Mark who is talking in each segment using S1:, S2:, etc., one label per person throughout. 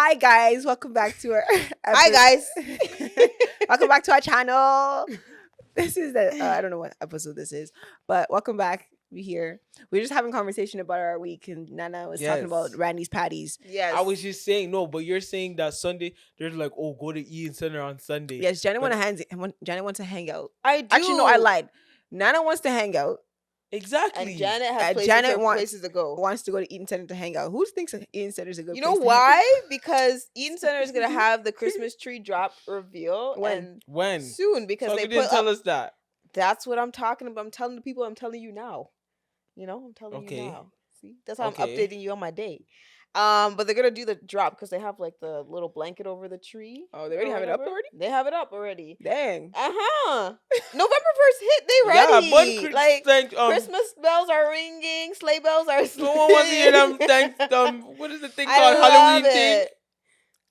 S1: Hi guys, welcome back to our
S2: Hi guys.
S1: welcome back to our channel. This is the I don't know what episode this is, but welcome back. We here. We're just having a conversation about our week, and Nana was talking about
S3: Yes.
S1: Randy's patties.
S2: Yes.
S3: I was just saying no, but you're saying that Sunday there's like, oh, go to Ian Center on Sunday.
S1: Yes, Janet
S3: But-
S1: Janet wants to hang out.
S2: I do.
S1: Actually, no, I lied. Nana wants to hang out.
S3: Exactly.
S2: And Janet has
S1: Janet
S2: places to go.
S1: Wants to go to Eaton Center to hang out. Who thinks Eaton Center is a good?
S2: You
S1: place
S2: know
S1: to
S2: why? Because Eaton Center is gonna have the Christmas tree drop reveal
S1: When?
S2: and
S3: When?
S2: soon because
S3: So
S2: they
S3: you didn't
S2: put
S3: tell
S2: up,
S3: us that.
S2: That's what I'm talking about. I'm telling the people. I'm telling you now. You know, I'm telling
S3: Okay.
S2: you now. See, that's how
S3: Okay.
S2: I'm updating you on my day. But they're gonna do the drop because they have like the little blanket over the tree.
S1: Oh, they already have it up
S2: whatever.
S1: already?
S2: They have it up already.
S1: Dang.
S2: November 1st hit. They ready.
S3: Yeah, but
S2: Like
S3: thank
S2: Christmas bells are ringing. Sleigh bells are.
S3: no one wants to hear them. What is the thing
S2: I
S3: called
S2: love
S3: Halloween thing?
S2: it.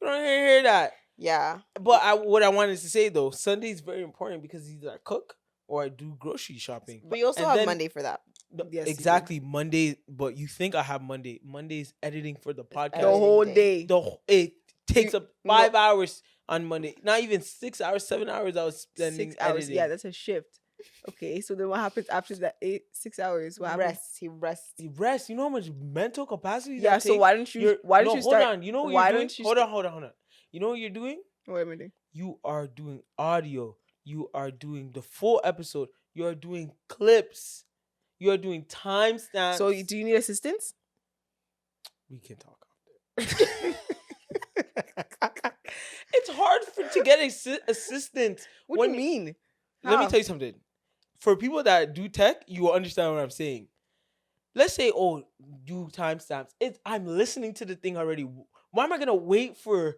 S3: I don't hear that.
S2: Yeah.
S3: But what I wanted to say though, Sunday is very important because either I cook or I do grocery shopping.
S2: But you also
S3: And
S2: have
S3: then-
S2: Monday for that.
S1: Yes, you do.
S3: Exactly, Monday. But you think I have Monday? Monday's editing for the podcast.
S1: The whole
S2: Day.
S1: day.
S3: It takes
S1: You-
S3: up 5 hours on Monday. Not even 6 hours, 7 hours. I was spending
S1: 6 hours.
S3: editing.
S1: Yeah, that's a shift. Okay, so then what happens after that 6 hours? What happens?
S2: Rest. He rests.
S3: You rest. You know how much mental capacity
S1: Yeah,
S3: that
S1: so
S3: takes?
S1: why don't you
S3: You're-
S1: why don't
S3: no,
S1: you start
S3: Hold on. You know what
S1: why
S3: you're doing?
S1: don't you
S3: Hold on. You know what you're doing?
S1: What am I doing?
S3: You are doing audio. You are doing the full episode. You are doing clips. You are doing timestamps.
S1: So do you need assistance?
S3: We can talk after. It's hard to get assistance.
S1: What
S3: when
S1: do you mean?
S3: Let me
S1: How?
S3: tell you something. For people that do tech, you will understand what I'm saying. Let's say, oh, do timestamps. I'm listening to the thing already. Why am I gonna wait for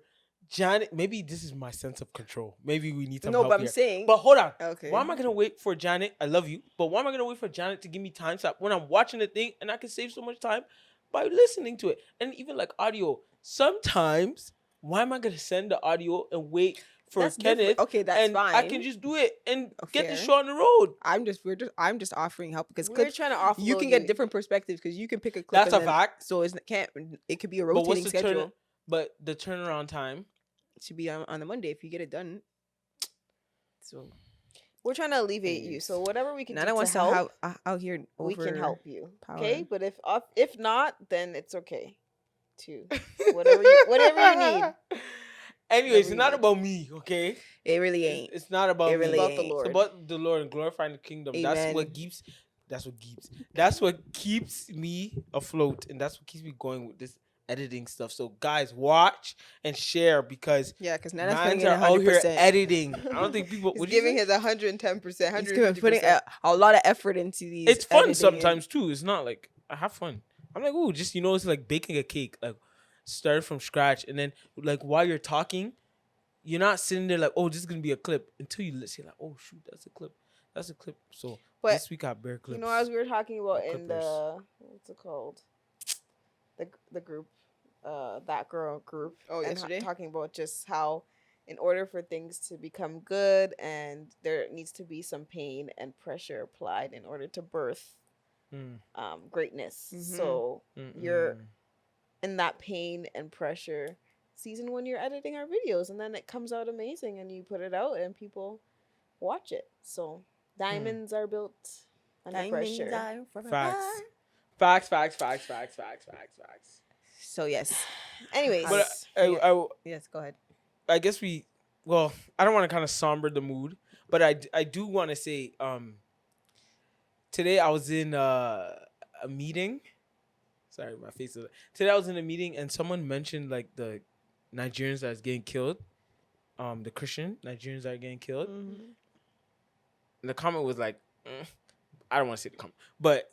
S3: Janet? Maybe this is my sense of control. Maybe we need some
S1: No,
S3: help
S1: but I'm
S3: here.
S1: saying
S3: But hold on.
S1: okay.
S3: Why am I gonna wait for Janet? I love you, but why am I gonna wait for Janet to give me timestamp when I'm watching the thing and I can save so much time by listening to it? And even like audio, sometimes why am I gonna send the audio and wait for
S1: That's different.
S3: Kenneth?
S1: Okay, that's
S3: and
S1: fine.
S3: I can just do it and get the
S1: Fair.
S3: show on the road.
S1: I'm just offering help because
S2: We're
S1: clips
S2: trying to offload
S1: you can get different perspectives because you can pick a clip.
S3: That's
S1: and
S3: a
S1: then-
S3: fact.
S1: So it could be a
S3: But
S1: rotating
S3: what's the
S1: schedule.
S3: But the turnaround time.
S1: It should be on the Monday if you get it done. So
S2: We're trying to alleviate you.
S3: Yes.
S2: So whatever we can
S1: Nana
S2: do to
S1: wants to
S2: help,
S1: help out here.
S2: we can
S1: over
S2: help you.
S1: power.
S2: Okay, but if not, then it's okay. Too. Whatever you need.
S3: Anyways, it's
S2: you
S3: not
S2: need.
S3: about me, okay?
S1: It really ain't.
S3: It's not about
S1: It
S3: me.
S1: really
S2: About the
S1: ain't.
S2: Lord.
S3: It's about the Lord and glorifying the kingdom. That's
S1: Amen.
S3: what keeps. That's what keeps me afloat, and that's what keeps me going with this editing stuff. So, guys, watch and share because
S1: Yeah, because Nana's
S3: mans
S1: putting in
S3: are out here
S1: 100%.
S3: editing. I don't think people.
S2: He's
S3: What'd you
S2: giving
S3: say?
S2: his 110%.
S1: He's putting a lot of effort into these.
S3: It's fun
S1: editing
S3: sometimes too. It's not like I have fun. I'm like, oh, just it's like baking a cake, like start from scratch, and then like while you're talking, you're not sitting there like, oh, this is gonna be a clip until you listen. You're like, oh shoot, that's a clip. That's a clip. So
S2: But,
S3: this week I have bare clips.
S2: You know, as we were talking about
S3: Or
S2: in the what's it called, the group, that girl group.
S1: Oh,
S2: and
S1: yesterday?
S2: talking about just how, in order for things to become good, and there needs to be some pain and pressure applied in order to birth,
S3: Mm,
S2: greatness.
S1: Mhm.
S2: So you're
S3: mm.
S2: in that pain and pressure season when you're editing our videos, and then it comes out amazing, and you put it out, and people watch it. So diamonds are built under pressure.
S3: Facts.
S1: So yes.
S2: Anyways,
S3: But
S1: Yes, go ahead.
S3: I guess well, I don't want to kind of somber the mood, but I do want to say, today I was in a meeting. Sorry, my face is. Today I was in a meeting and someone mentioned like the Nigerians that's getting killed, the Christian Nigerians that are getting killed.
S1: Mm-hmm.
S3: And the comment was like, I don't want to say the comment, but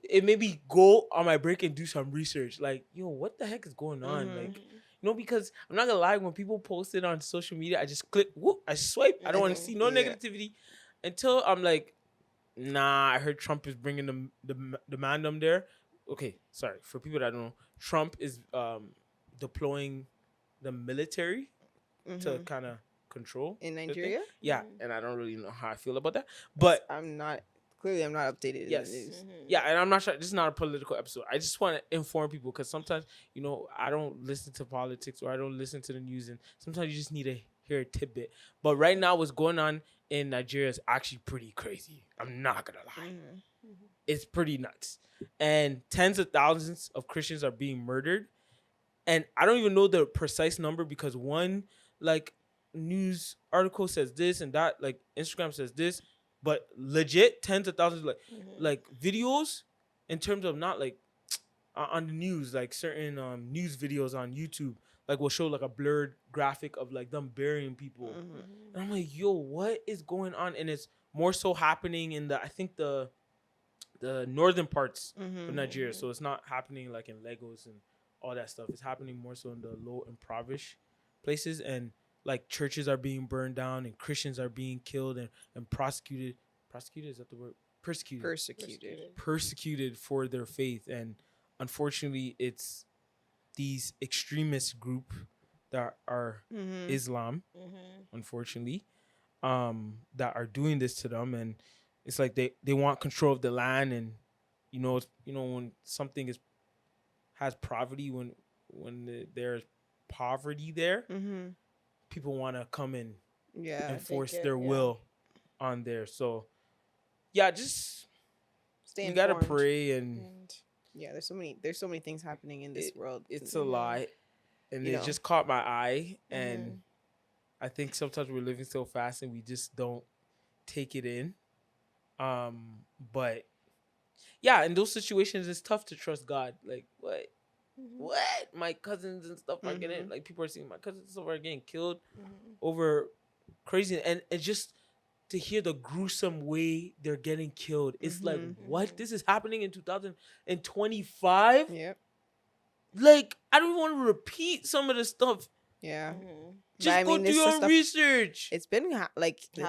S3: it made me go on my break and do some research. Like, yo, what the heck is going on?
S1: Mhm.
S3: Like, because I'm not gonna lie, when people post it on social media, I just click, whoop, I swipe. I don't want to see no
S1: Yeah.
S3: negativity until I'm like, nah, I heard Trump is bringing the mandem there. Okay, sorry. For people that don't know, Trump is deploying the military to
S1: Mhm.
S3: kind of control
S1: In
S3: the thing.
S1: Nigeria.
S3: Yeah, and I don't really know how I feel about that. But
S1: I'm not Clearly, I'm not updated
S3: Yes.
S1: in the news.
S3: Yeah, and I'm not sure. This is not a political episode. I just want to inform people because sometimes, I don't listen to politics or I don't listen to the news, and sometimes you just need to hear a tidbit. But right now, what's going on in Nigeria is actually pretty crazy. I'm not gonna lie. It's pretty nuts, and tens of thousands of Christians are being murdered, and I don't even know the precise number because one news article says this and that, like Instagram says this. But legit, tens of thousands, like videos, in terms of not like on the news, like certain news videos on YouTube, like will show like a blurred graphic of like them burying people, and I'm like, yo, what is going on? And it's more so happening in I think the northern parts of Nigeria, so it's not happening like in Lagos and all that stuff. It's happening more so in the low impoverished places, and like churches are being burned down and Christians are being killed and prosecuted. Prosecuted, is that the word? Persecuted for their faith. And unfortunately, it's these extremist group that are Islam, unfortunately, that are doing this to them. And it's like they want control of the land. And when something has poverty, when there's poverty there, people want to come and enforce their will on there. So just
S2: Stay
S3: we gotta
S2: informed.
S3: pray and
S1: there's so many things happening in this world.
S3: It's a lot, and it just caught my eye. And I think sometimes we're living so fast and we just don't take it in. But in those situations, it's tough to trust God. Like what my cousins and stuff are getting, like people are seeing my cousins and stuff are getting killed over crazy, and just to hear the gruesome way they're getting killed. It's like, what? This is happening in 2025?
S1: Yep.
S3: Like, I don't want to repeat some of the stuff.
S1: Yeah.
S3: Just go do your own research.
S1: It's been the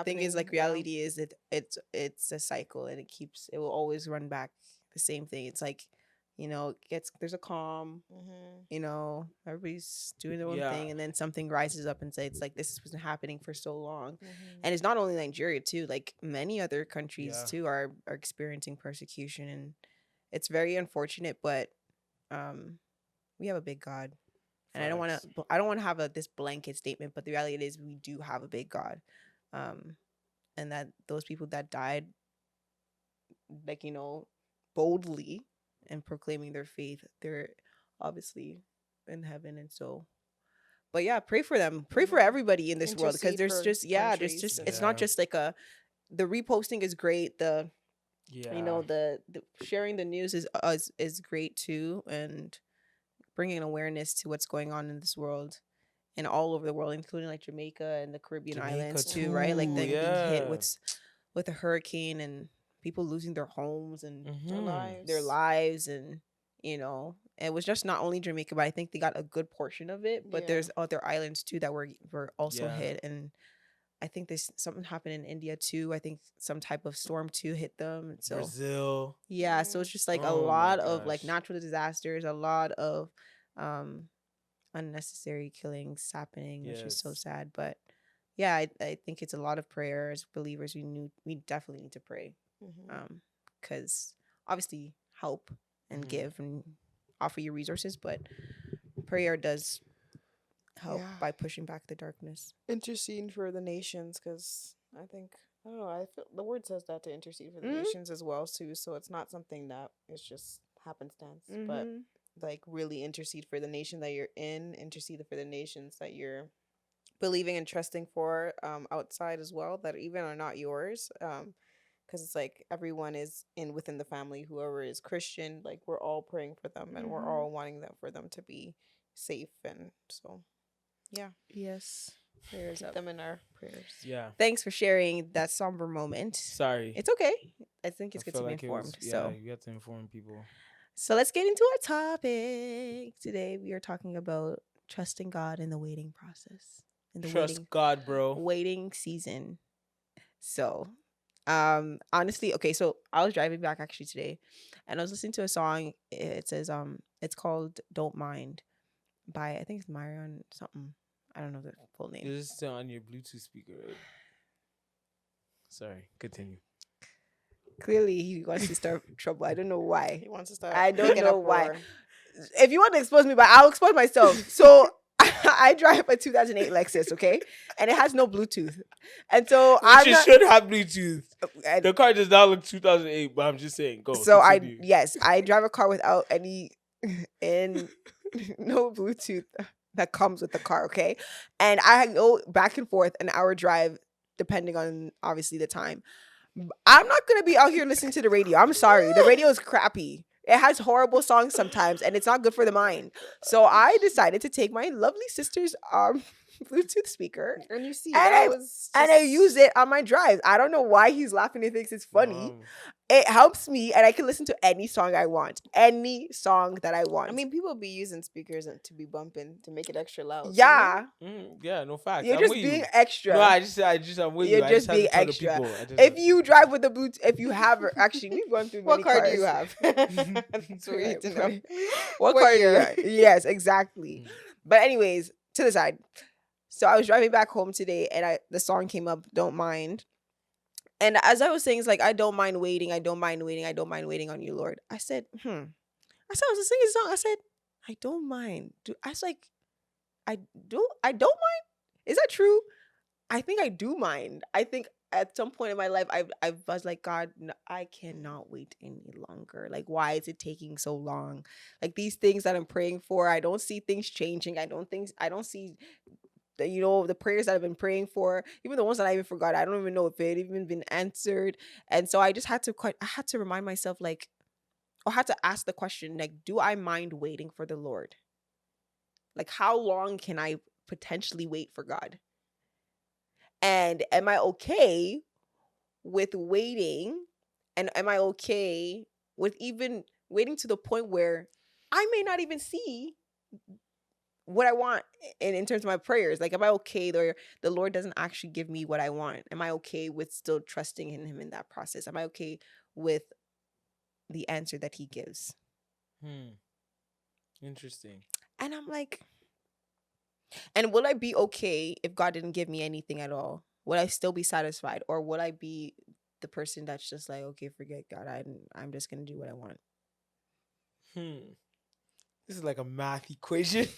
S1: thing is, like,
S2: happening,
S1: reality is that it's a cycle, and it will always run back the same thing. It's like, there's a calm, everybody's doing their own thing, and then something rises up and says, it's like, this has been happening for so long. And it's not only Nigeria too, like many other countries too are experiencing persecution, and it's very unfortunate, but we have a big God. And I don't want to have this blanket statement, but the reality is we do have a big God, and that those people that died, like, boldly and proclaiming their faith, they're obviously in heaven. And so, but pray for them, pray for everybody in this world, because there's just it's not just like the reposting is great, the sharing the news is great too, and bringing awareness to what's going on in this world and all over the world, including like Jamaica and the Caribbean islands too, right? Like them being hit with a hurricane and people losing their homes and their lives, and it was just not only Jamaica, but I think they got a good portion of it. But there's other islands too that were also hit, and I think something happened in India too. I think some type of storm too hit them. And so
S3: Brazil.
S1: Yeah, so it's just like a lot of like natural disasters, a lot of unnecessary killings happening, which is so sad. But I think it's a lot of prayer. As believers, we definitely need to pray, because obviously help and give and offer your resources, but prayer does help by pushing back the darkness.
S2: Intercede for the nations, because I don't know, I feel the word says that, to intercede for the nations as well too. So it's not something that is just happenstance, but like really intercede for the nation that you're in, intercede for the nations that you're believing and trusting for outside as well, that even are not yours, because it's like everyone is within the family, whoever is Christian, like we're all praying for them, and we're all wanting for them to be safe. And so
S1: Yes, prayers
S2: keep
S1: up.
S2: them in our prayers.
S1: Thanks for sharing that somber moment.
S3: Sorry,
S1: it's okay. I think it's good to be informed. So
S3: you have to inform people.
S1: So let's get into our topic today. We are talking about trusting God in the waiting process, in the
S3: God, bro.
S1: Waiting season. So honestly, okay, so I was driving back actually today, and I was listening to a song. It says it's called Don't Mind by, I think it's Marion something, I don't know the full name.
S3: This is on your Bluetooth speaker, right? Sorry, continue.
S1: Clearly, he wants to start trouble. I don't know why.
S2: He wants to start.
S1: I don't
S2: making
S1: know why.
S2: uproar.
S1: If you want to expose me, but I'll expose myself. So I drive a 2008 Lexus, okay, and it has no Bluetooth, and so
S3: Which it should have Bluetooth.
S1: I-
S3: The car does not look 2008, but I'm just saying. Go.
S1: so
S3: Continue.
S1: I drive a car without any and no Bluetooth that comes with the car, okay, and I go back and forth an hour drive depending on obviously the time. I'm not gonna be out here listening to the radio. I'm sorry, the radio is crappy. It has horrible songs sometimes, and it's not good for the mind. So I decided to take my lovely sister's Bluetooth speaker,
S2: And you see,
S1: and
S2: that was
S1: I use it on my drives. I don't know why he's laughing. He thinks it's funny.
S3: Wow.
S1: It helps me, and I can listen to any song I want, any song that I want.
S2: I mean, people be using speakers to be bumping to make it extra loud.
S1: yeah,
S3: Yeah, no facts.
S1: you're
S3: I'm
S1: just
S3: with
S1: being
S3: you.
S1: extra.
S3: No, I'm with you.
S1: You're
S3: I
S1: just
S3: have to
S1: being
S3: tell the
S1: extra.
S3: people. I just
S1: If
S3: have-
S1: you drive with the Bluetooth, if you have, actually, we've gone through
S2: What
S1: many
S2: car
S1: cars.
S2: do you have? That's what we need to know.
S1: What
S2: What
S1: car do you
S2: year?
S1: have? Yes, exactly. But anyways, to the side. So I was driving back home today, and the song came up, "Don't Mind." And as I was saying, it's like, I don't mind waiting. I don't mind waiting. I don't mind waiting on you, Lord. I said, I said, I was singing a song. I said, I don't mind. I was like, I don't mind. Is that true? I think I do mind. I think at some point in my life, I was like, God, I cannot wait any longer. Like, why is it taking so long? Like, these things that I'm praying for, I don't see things changing. I don't see the prayers that I've been praying for, even the ones that I even forgot. I don't even know if it even been answered. And so I just had to remind myself, like, or had to ask the question, like, do I mind waiting for the Lord? Like, how long can I potentially wait for God? And am I okay with waiting? And am I okay with even waiting to the point where I may not even see what I want in terms of my prayers? Like, am I okay there the Lord doesn't actually give me what I want? Am I okay with still trusting in him in that process? Am I okay with the answer that he gives?
S3: Interesting.
S1: And I'm like, and will I be okay if God didn't give me anything at all? Would I still be satisfied? Or would I be the person that's just like, okay, forget God, I'm just gonna do what I want?
S3: This is like a math equation.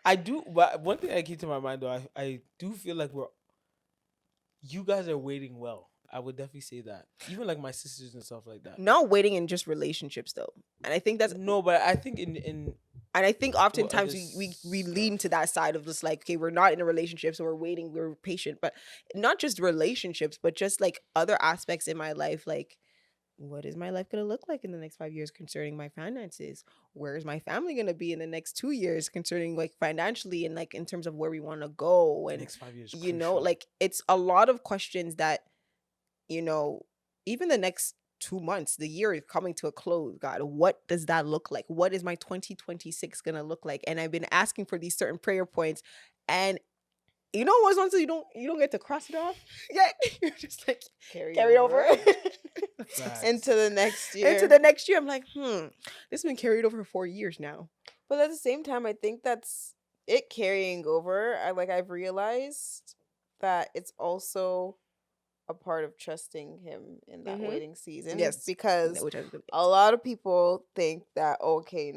S3: I do, but one thing that came to my mind though, I do feel like you guys are waiting well. I would definitely say that. Even like my sisters and stuff like that.
S1: Not waiting in just relationships though. And I think that's
S3: No, but I think in
S1: and I think oftentimes
S3: other
S1: we lean to that side of just like, okay, we're not in a relationship, so we're waiting, we're patient. But not just relationships, but just like other aspects in my life, like, what is my life going to look like in the next 5 years concerning my finances? Where is my family going to be in the next 2 years concerning like financially and like in terms of where we want to go? And
S3: next 5 years,
S1: like it's a lot of questions that, even the next 2 months, the year is coming to a close. God, what does that look like? What is my 2026 going to look like? And I've been asking for these certain prayer points, and once you don't get to cross it off yet, you're just like carry over.
S2: Into the next year.
S1: Into the next year, I'm like, this has been carried over for 4 years now.
S2: But at the same time, I think that's it carrying over. I've realized that it's also a part of trusting him in that waiting season.
S1: Yes,
S2: because a lot of people think that, okay,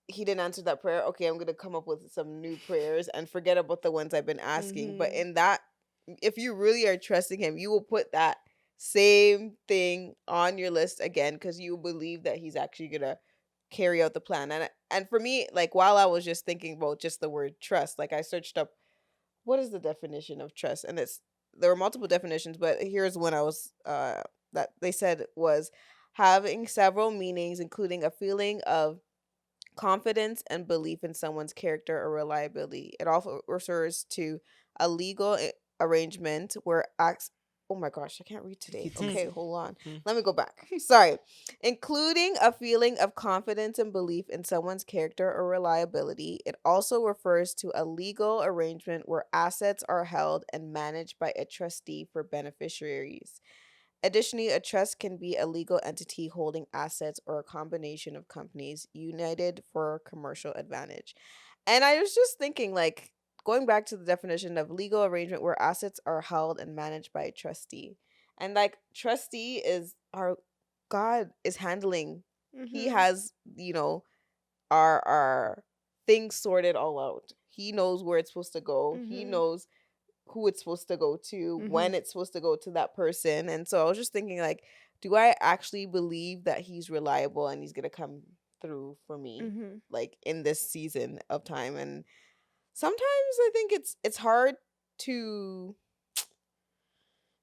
S2: he didn't answer that prayer. Okay, I'm gonna come up with some new prayers and forget about the ones I've been asking. But in that, if you really are trusting him, you will put that same thing on your list again because you believe that he's actually gonna carry out the plan. And for me, like, while I was just thinking about just the word trust, like, I searched up what is the definition of trust, and there were multiple definitions, but here's one I was that they said was having several meanings, including a feeling of confidence and belief in someone's character or reliability. It also refers to a legal arrangement where acts. Oh my gosh, I can't read today. Okay, hold on. Let me go back. Sorry. Including a feeling of confidence and belief in someone's character or reliability. It also refers to a legal arrangement where assets are held and managed by a trustee for beneficiaries. Additionally, a trust can be a legal entity holding assets or a combination of companies united for commercial advantage. And I was just thinking, like, going back to the definition of legal arrangement where assets are held and managed by a trustee. And like trustee is our God is handling. He
S1: Mhm.
S2: has, you know, our things sorted all out. He knows where it's supposed to go. He
S1: Mhm.
S2: knows who it's supposed to go to, when
S1: Mhm.
S2: it's supposed to go to that person. And so I was just thinking, like, do I actually believe that he's reliable and he's gonna come through for me,
S1: Mhm.
S2: like in this season of time? And sometimes I think to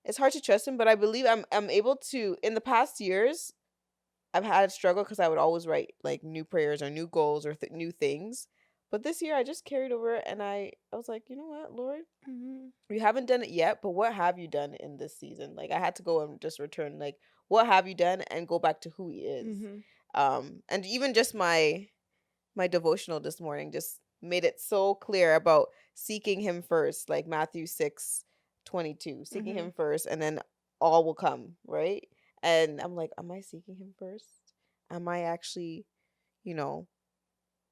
S2: it's hard to trust him, but I believe I'm able to. In the past years, I've had a struggle because I would always write like new prayers or new goals or new things. But this year I just carried over and I was like, you know what, Lord,
S1: Mhm.
S2: you haven't done it yet, but what have you done in this season? Like I had to go and just return like what have you done and go back to who he is.
S1: Mhm.
S2: And even just my devotional this morning just made it so clear about seeking him first, like Matthew 6:22, seeking
S1: Mhm.
S2: him first, and then all will come, right? And I'm like, am I seeking him first? Am I actually, you know,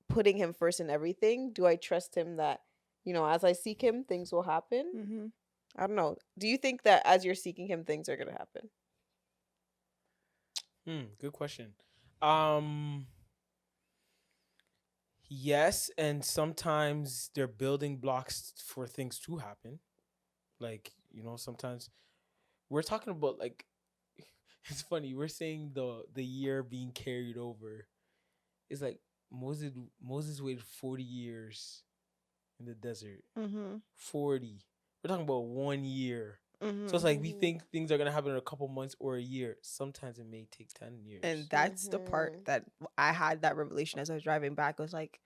S2: putting him first in everything? Do I trust him that, as I seek him, things will happen?
S1: Mhm.
S2: I don't know. Do you think that as you're seeking him, things are going to happen?
S3: Good question. Um, yes, and sometimes they're building blocks for things to happen. Like, sometimes we're talking about like it's funny, we're saying the year being carried over. It's like Moses waited 40 years in the desert.
S1: Mhm.
S3: 40. We're talking about 1 year. So it's
S1: Mhm.
S3: like we
S2: Mm-hmm.
S3: think things are gonna happen in a couple months or a year. Sometimes it may take 10 years.
S1: And that's the part
S2: Mm-hmm.
S1: that I had that revelation as I was driving back. I was like,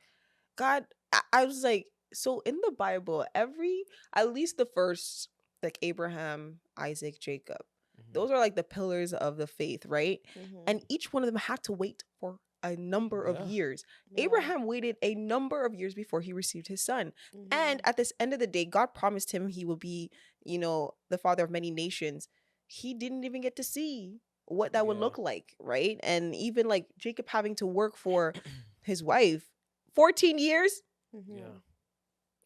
S1: God, I was like, so in the Bible, at least the first, like Abraham, Isaac, Jacob,
S3: Hmm.
S1: those are like the pillars of the faith, right?
S2: Mm-hmm.
S1: And each one of them had to wait for a number of
S3: Yeah.
S1: years.
S2: Yeah.
S1: Abraham waited a number of years before he received his son. And
S2: Mm-hmm.
S1: at this end of the day, God promised him he will be, the father of many nations. He didn't even get to see what that would
S3: Yeah.
S1: look like, right? And even like Jacob having to work for his wife 14 years.
S2: Mm-hmm.
S3: Yeah.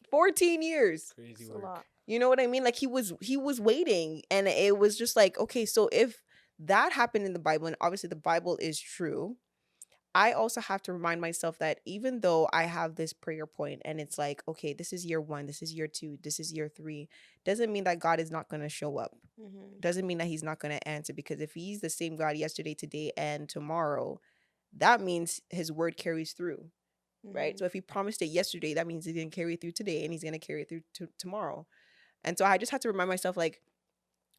S1: 14 years.
S3: Crazy
S2: It's a
S3: work.
S2: lot.
S1: You know what I mean? Like he was waiting, and it was just like, okay, so if that happened in the Bible, and obviously the Bible is true, I also have to remind myself that even though I have this prayer point and it's like, okay, this is year 1, this is year 2, this is year 3, doesn't mean that God is not going to show up.
S2: Mm-hmm.
S1: Doesn't mean that he's not going to answer, because if he's the same God yesterday, today, and tomorrow, that means his word carries through, right?
S2: Mm-hmm.
S1: So if he promised it yesterday, that means he's going to carry it through today, and he's going to carry it through to tomorrow. And so I just had to remind myself, like,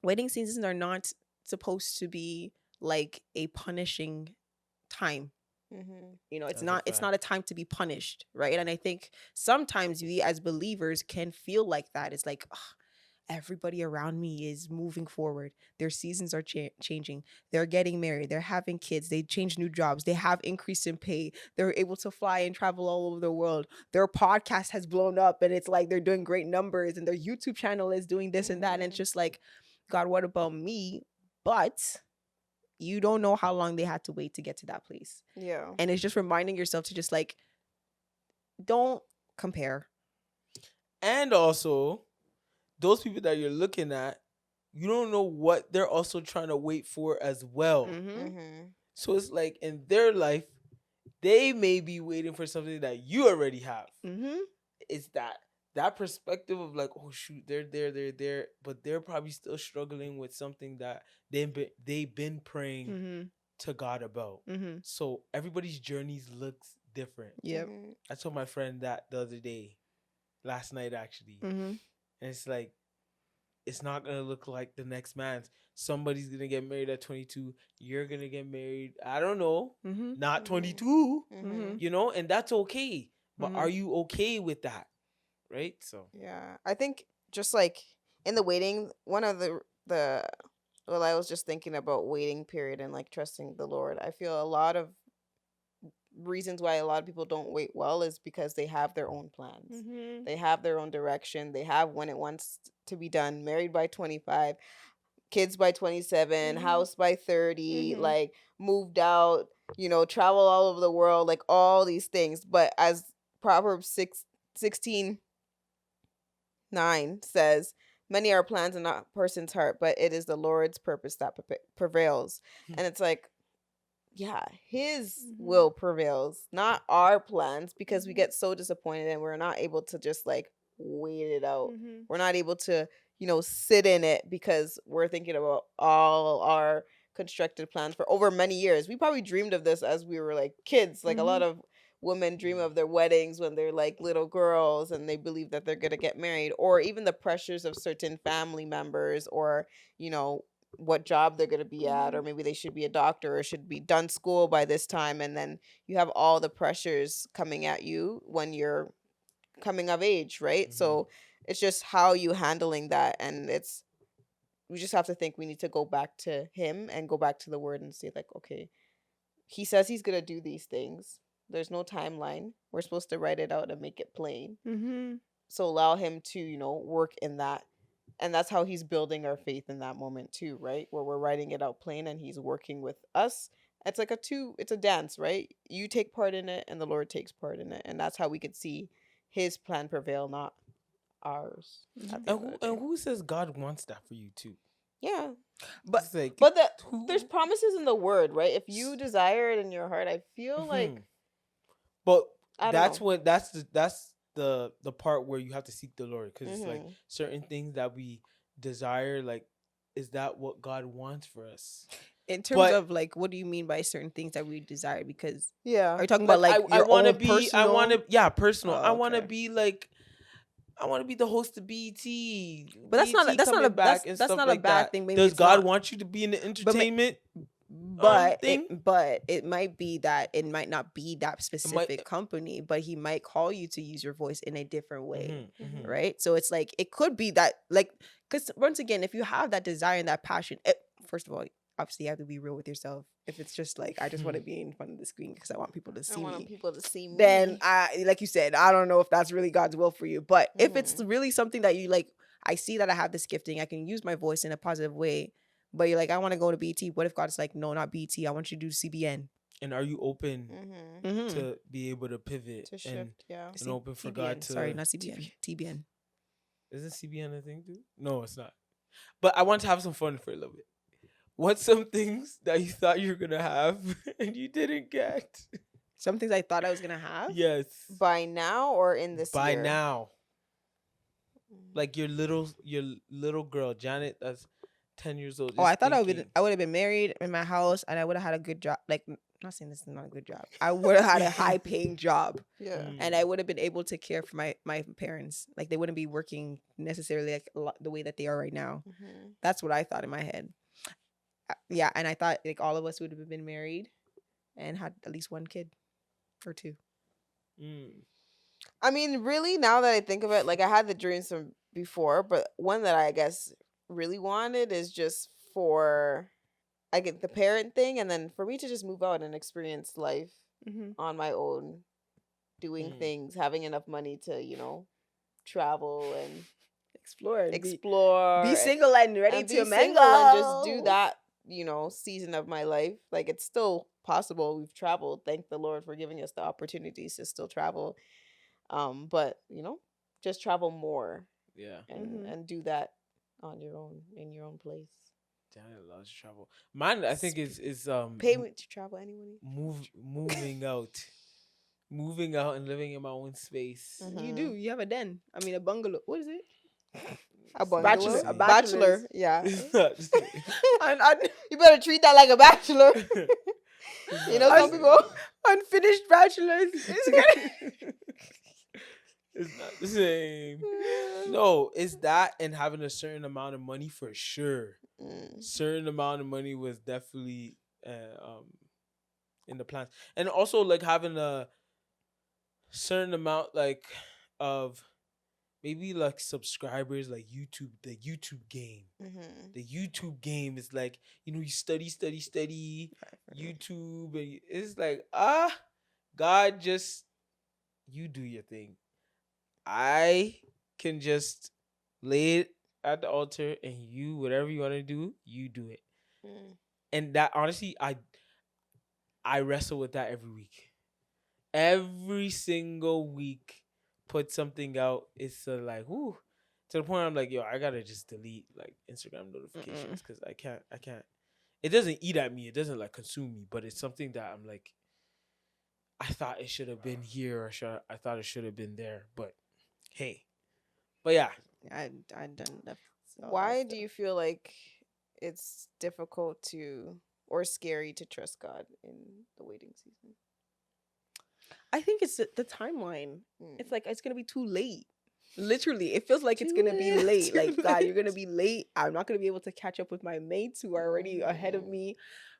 S1: wedding seasons are not supposed to be like a punishing time.
S2: Mm-hmm.
S1: It's
S3: That's a
S1: not a
S3: fact.
S1: time to be punished, right? And I think sometimes we as believers can feel like that. It's like, "Ugh, everybody around me is moving forward. Their seasons are changing. They're getting married. They're having kids. They change new jobs. They have increase in pay. They're able to fly and travel all over the world. Their podcast has blown up, and it's like they're doing great numbers, and their YouTube channel is doing this and that." And it's
S2: Mm-hmm.
S1: just like, God, what about me? But you don't know how long they had to wait to get to that place.
S2: Yeah.
S1: And it's just reminding yourself to just like, don't compare.
S3: And also, those people that you're looking at, you don't know what they're also trying to wait for as well.
S1: Mm-hmm.
S2: Mm-hmm.
S3: So it's like in their life, they may be waiting for something that you already have.
S1: Mm-hmm.
S3: It's that perspective of like, oh shoot, they're there, but they're probably still struggling with something that they've been praying
S1: Mm-hmm.
S3: to God about.
S1: Mm-hmm.
S3: So everybody's journeys looks different.
S1: Yep.
S2: Mm-hmm.
S3: I told my friend that the other day, last night actually,
S1: Mm-hmm.
S3: and it's like it's not gonna look like the next man's. Somebody's gonna get married at 22. You're gonna get married. I don't know,
S1: Mm-hmm.
S3: not
S2: Mm-hmm.
S3: 22.
S2: Mm-hmm.
S3: And that's okay. But
S1: Mm-hmm.
S3: are you okay with that? Right? So
S2: Yeah. I think just like in the waiting, one of the well, I was just thinking about waiting period and like trusting the Lord. I feel a lot of reasons why a lot of people don't wait well is because they have their own plans.
S1: Mm-hmm.
S2: They have their own direction. They have when it wants to be done. Married by 25, kids by 27,
S1: Mm-hmm.
S2: house by 30,
S1: Mm-hmm.
S2: like moved out, travel all over the world, like all these things. But as Proverbs 16:9 says, many are plans in a person's heart, but it is the Lord's purpose that prevails. And it's like, yeah, his will prevails, not our plans, because we get so disappointed and we're not able to just like wait it out. We're not able to, sit in it because we're thinking about all our constructed plans for over many years. We probably dreamed of this as we were like kids. Like a lot of women dream of their weddings when they're like little girls and they believe that they're going to get married, or even the pressures of certain family members, or, what job they're going to be at, or maybe they should be a doctor or should be done school by this time. And then you have all the pressures coming at you when you're coming of age, right? So it's just how you handling that. And we just have to think we need to go back to him and go back to the word and say like, okay, he says he's going to do these things. There's no timeline. We're supposed to write it out and make it plain. So allow him to, work in that. And that's how he's building our faith in that moment too, right? Where we're writing it out plain and he's working with us. It's like it's a dance, right? You take part in it and the Lord takes part in it. And that's how we could see his plan prevail, not ours.
S3: And who says God wants that for you too?
S2: Yeah.
S3: But like,
S2: there's promises in the word, right? If you desire it in your heart, I feel like.
S3: But that's the part where you have to seek the Lord, because it's like certain things that we desire, like, is that what God wants for us?
S1: In terms of like, what do you mean by certain things that we desire? Because
S2: are
S1: you talking about like
S3: I want to be
S1: personal?
S3: I want to personal.
S1: Oh,
S3: I want to
S1: okay.
S3: be like, I want to be the host of BET.
S1: But that's not a bad thing. Maybe
S3: does God want you to be in the entertainment?
S1: But it might be that it might not be that specific company, but he might call you to use your voice in a different way, right? So it's like, it could be that, like, because once again, if you have that desire and that passion, first of all, obviously you have to be real with yourself. If it's just like, I just want to be in front of the screen because I want people to see me, then like you said, I don't know if that's really God's will for you. But if it's really something that you like, I see that I have this gifting, I can use my voice in a positive way. But you're like, I want to go to BT. What if God's like, no, not BT. I want you to do CBN.
S3: And are you open to be able to pivot,
S2: to shift?
S3: And open for
S1: TBN.
S3: God to.
S1: Sorry, not CBN. TBN.
S3: Isn't CBN a thing too? No, it's not. But I want to have some fun for a little bit. What's some things that you thought you were gonna have and you didn't get?
S1: Some things I thought I was gonna have.
S3: Yes.
S2: By now or in this year?
S3: By now. Like your little girl, Janet, that's 10 years old.
S1: I thought I would have been married in my house and I would have had a good job. Like, I'm not saying this is not a good job. I would have had a high paying job.
S2: Yeah.
S1: And I would have been able to care for my parents. Like, they wouldn't be working necessarily like the way that they are right now. That's what I thought in my head. Yeah, and I thought like all of us would have been married and had at least one kid or two.
S2: I mean, really, now that I think of it, like, I had the dreams from before, but one that I guess really wanted is just for I get the parent thing, and then for me to just move out and experience life on my own, doing things, having enough money to travel and explore,
S1: be single and ready to mingle,
S2: and just do that season of my life. Like, it's still possible. We've traveled, thank the Lord for giving us the opportunities to still travel, but just travel more, and do that on your own, in your own place.
S3: Janet loves to travel. Mine, I think, is
S2: pay me to travel anyway.
S3: Moving out and living in my own space.
S1: You do. You have a den. I mean, a bungalow. What is it?
S2: A bungalow. A bachelor. Yeah. You better treat that like a bachelor. Some people
S1: unfinished bachelors.
S3: It's not the same. No, it's that and having a certain amount of money for sure. Certain amount of money was definitely in the plans, and also like having a certain amount like of maybe like subscribers, like YouTube, the YouTube game. The YouTube game is like, you study YouTube, and it's like, God, just you do your thing. I can just lay it at the altar, and you, whatever you want to do, you do it. And that, honestly, I wrestle with that every week. Every single week, put something out. It's like, To the point where I'm like, yo, I gotta just delete like Instagram notifications because I can't. It doesn't eat at me. It doesn't like consume me, but it's something that I'm like, I thought it should have been here, or I thought it should have been there. But hey, but yeah,
S1: I done that.
S2: Why do you feel like it's difficult to or scary to trust God in the waiting season?
S1: I think it's the timeline. It's like it's gonna be too late. Literally, it feels like it's gonna be late. Like, God, you're gonna be late. I'm not gonna be able to catch up with my mates who are already ahead of me.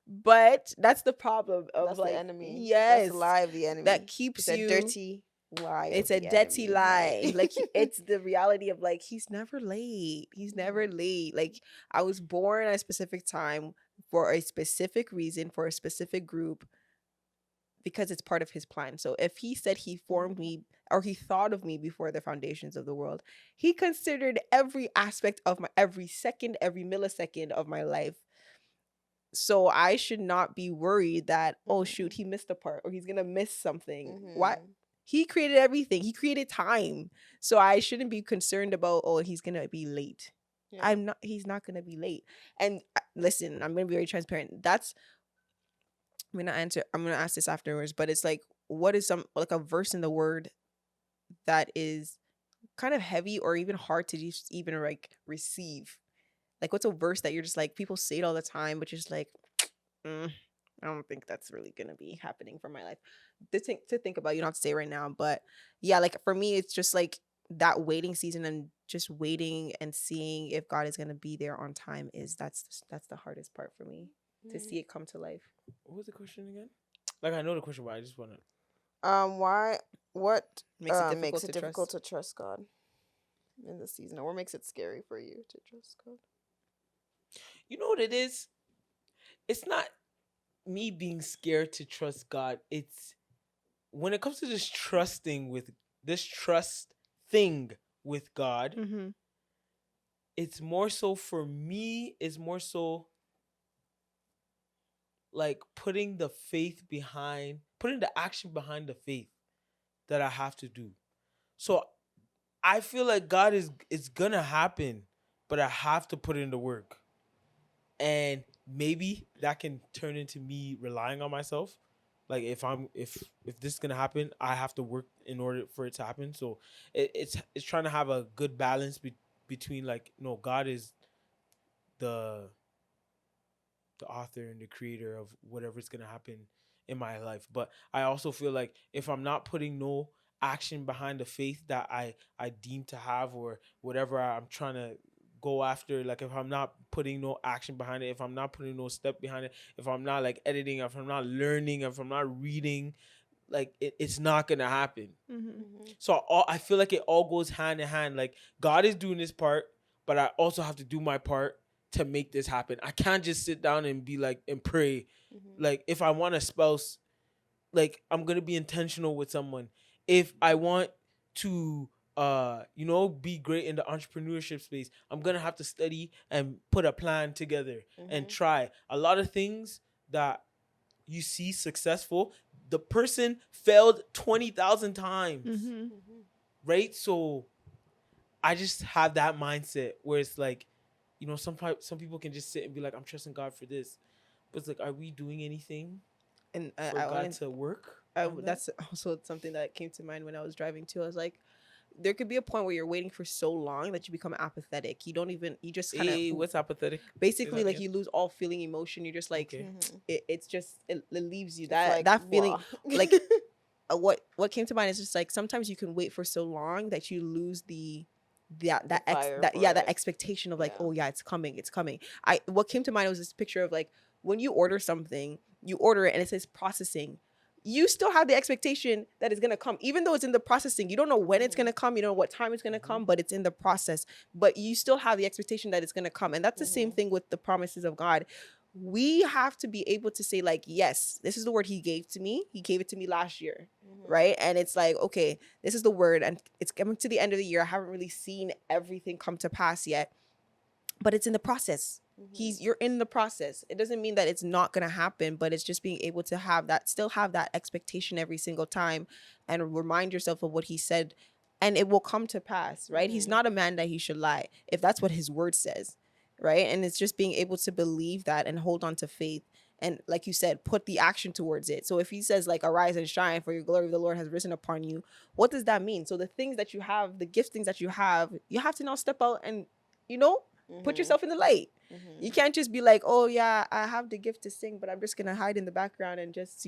S1: But that's the problem of
S2: That's
S1: like
S2: the enemy.
S1: Yes,
S2: that's the lie of the enemy.
S1: that keeps
S2: it's
S1: you.
S2: a dirty lie.
S1: It's a dirty lie. Like it's the reality of like he's never late. He's never late. Like I was born at a specific time for a specific reason for a specific group because it's part of his plan. So if he said he formed me or he thought of me before the foundations of the world, he considered every aspect of my every second, every millisecond of my life. So I should not be worried that, oh shoot, he missed a part or he's gonna miss something. Why? He created everything. He created time. So I shouldn't be concerned about, oh, he's gonna be late. Yeah. He's not gonna be late. And listen, I'm gonna be very transparent. I'm gonna ask this afterwards, but it's like, what is a verse in the word that is kind of heavy or even hard to just even like receive? Like, what's a verse that you're just like, people say it all the time, but you're just like, I don't think that's really gonna be happening for my life. To think about, you don't have to say it right now, but yeah, like for me, it's just like that waiting season and just waiting and seeing if God is gonna be there on time that's the hardest part for me, to see it come to life.
S3: What was the question again? Like, I know the question, but I just want to.
S2: What
S1: makes it
S2: difficult to trust God in the season, or what makes it scary for you to trust God?
S3: You know what it is? It's not me being scared to trust God. It's when it comes to this trust thing with God.
S1: Mm-hmm.
S3: It's more so for me. It's more so like putting the action behind the faith that I have to do. So I feel like God it's gonna happen, but I have to put in the work. And maybe that can turn into me relying on myself. Like if this is gonna happen, I have to work in order for it to happen. So it's trying to have a good balance between like, no, God is the author and the creator of whatever's gonna happen in my life. But I also feel like if I'm not putting no action behind the faith that I deem to have, or whatever I'm trying to go after, like if I'm not putting no action behind it, if I'm not putting no step behind it, if I'm not like editing, if I'm not learning, if I'm not reading, like it's not gonna happen. So I feel like it all goes hand in hand. Like God is doing this part, but I also have to do my part to make this happen. I can't just sit down and be like and pray. Like if I want a spouse, like I'm gonna be intentional with someone. If I want to be great in the entrepreneurship space, I'm gonna have to study and put a plan together and try. A lot of things that you see successful, the person failed 20,000 times. Right? So I just have that mindset where it's like, some people can just sit and be like, I'm trusting God for this, but it's like, are we doing anything
S1: and
S3: for God to work?
S1: That's also something that came to mind when I was driving too. I was like, there could be a point where you're waiting for so long that you become apathetic. You just kind of
S3: what's apathetic?
S1: Basically, like you lose all feeling, emotion. You're just like, it leaves you
S2: like,
S1: that feeling. Like what came to mind is just like sometimes you can wait for so long that you lose that expectation of like, oh yeah, it's coming. What came to mind was this picture of like when you order something, you order it and it says processing. You still have the expectation that it's gonna come, even though it's in the processing. You don't know when it's gonna come, you don't know what time it's gonna come, but it's in the process. But you still have the expectation that it's gonna come, and that's the same thing with the promises of God. We have to be able to say like, yes, this is the word He gave to me. He gave it to me last year, right? And it's like, okay, this is the word, and it's coming to the end of the year. I haven't really seen everything come to pass yet, but it's in the process. You're in the process. It doesn't mean that it's not gonna happen, but it's just being able to still have that expectation every single time, and remind yourself of what He said and it will come to pass, right? He's not a man that he should lie, if that's what his word says, right? And it's just being able to believe that and hold on to faith. And like you said, put the action towards it. So if he says like, arise and shine, for your glory of the Lord has risen upon you, what does that mean? So the things that you have, the giftings that you have to now step out and, put yourself in the light. You can't just be like, oh yeah, I have the gift to sing, but I'm just gonna hide in the background and just,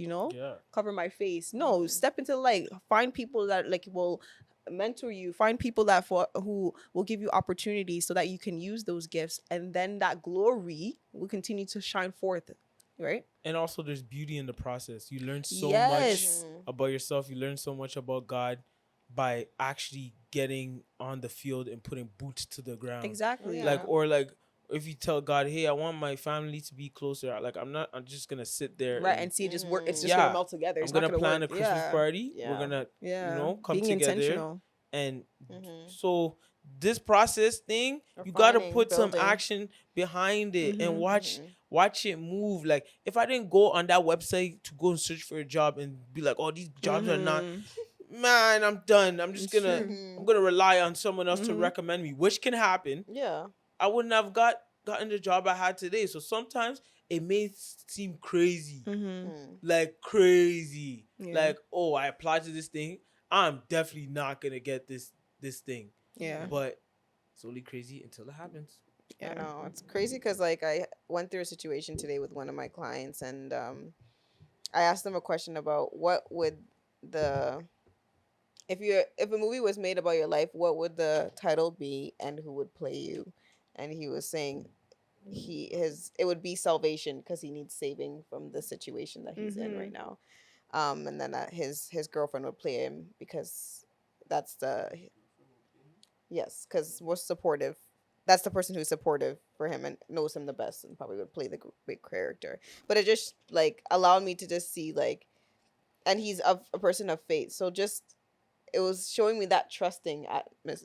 S1: cover my face. No, step into the light. Find people that like will mentor you. Find people who will give you opportunities so that you can use those gifts, and then that glory will continue to shine forth. Right.
S3: And also there's beauty in the process. You learn so
S1: Yes.
S3: much about yourself. You learn so much about God by actually getting on the field and putting boots to the ground.
S1: Exactly.
S3: Like, or like if you tell God, hey, I want my family to be closer. Like, I'm just gonna sit there
S1: and see it just work. It's just gonna melt together.
S3: I'm gonna plan a Christmas party.
S2: Yeah.
S3: We're gonna come
S1: being
S3: together
S1: intentional.
S3: and so this process thing, you gotta put some action behind it and watch it move. Like, if I didn't go on that website to go and search for a job and be like, oh, these jobs are not, man, I'm done. I'm just I'm gonna rely on someone else to recommend me, which can happen.
S2: Yeah.
S3: I wouldn't have gotten the job I had today. So sometimes it may seem crazy, like crazy, like, oh, I applied to this thing, I'm definitely not gonna get this thing.
S1: Yeah.
S3: But it's only crazy until it happens.
S2: I know, it's crazy because like I went through a situation today with one of my clients, and I asked them a question about what would if a movie was made about your life, what would the title be and who would play you? And he was saying it would be Salvation, because he needs saving from the situation that he's in right now. And then his girlfriend would play him, because that's because we're supportive. That's the person who's supportive for him and knows him the best, and probably would play the big character. But it just like allowed me to just see like, and he's a person of faith, so just it was showing me that trusting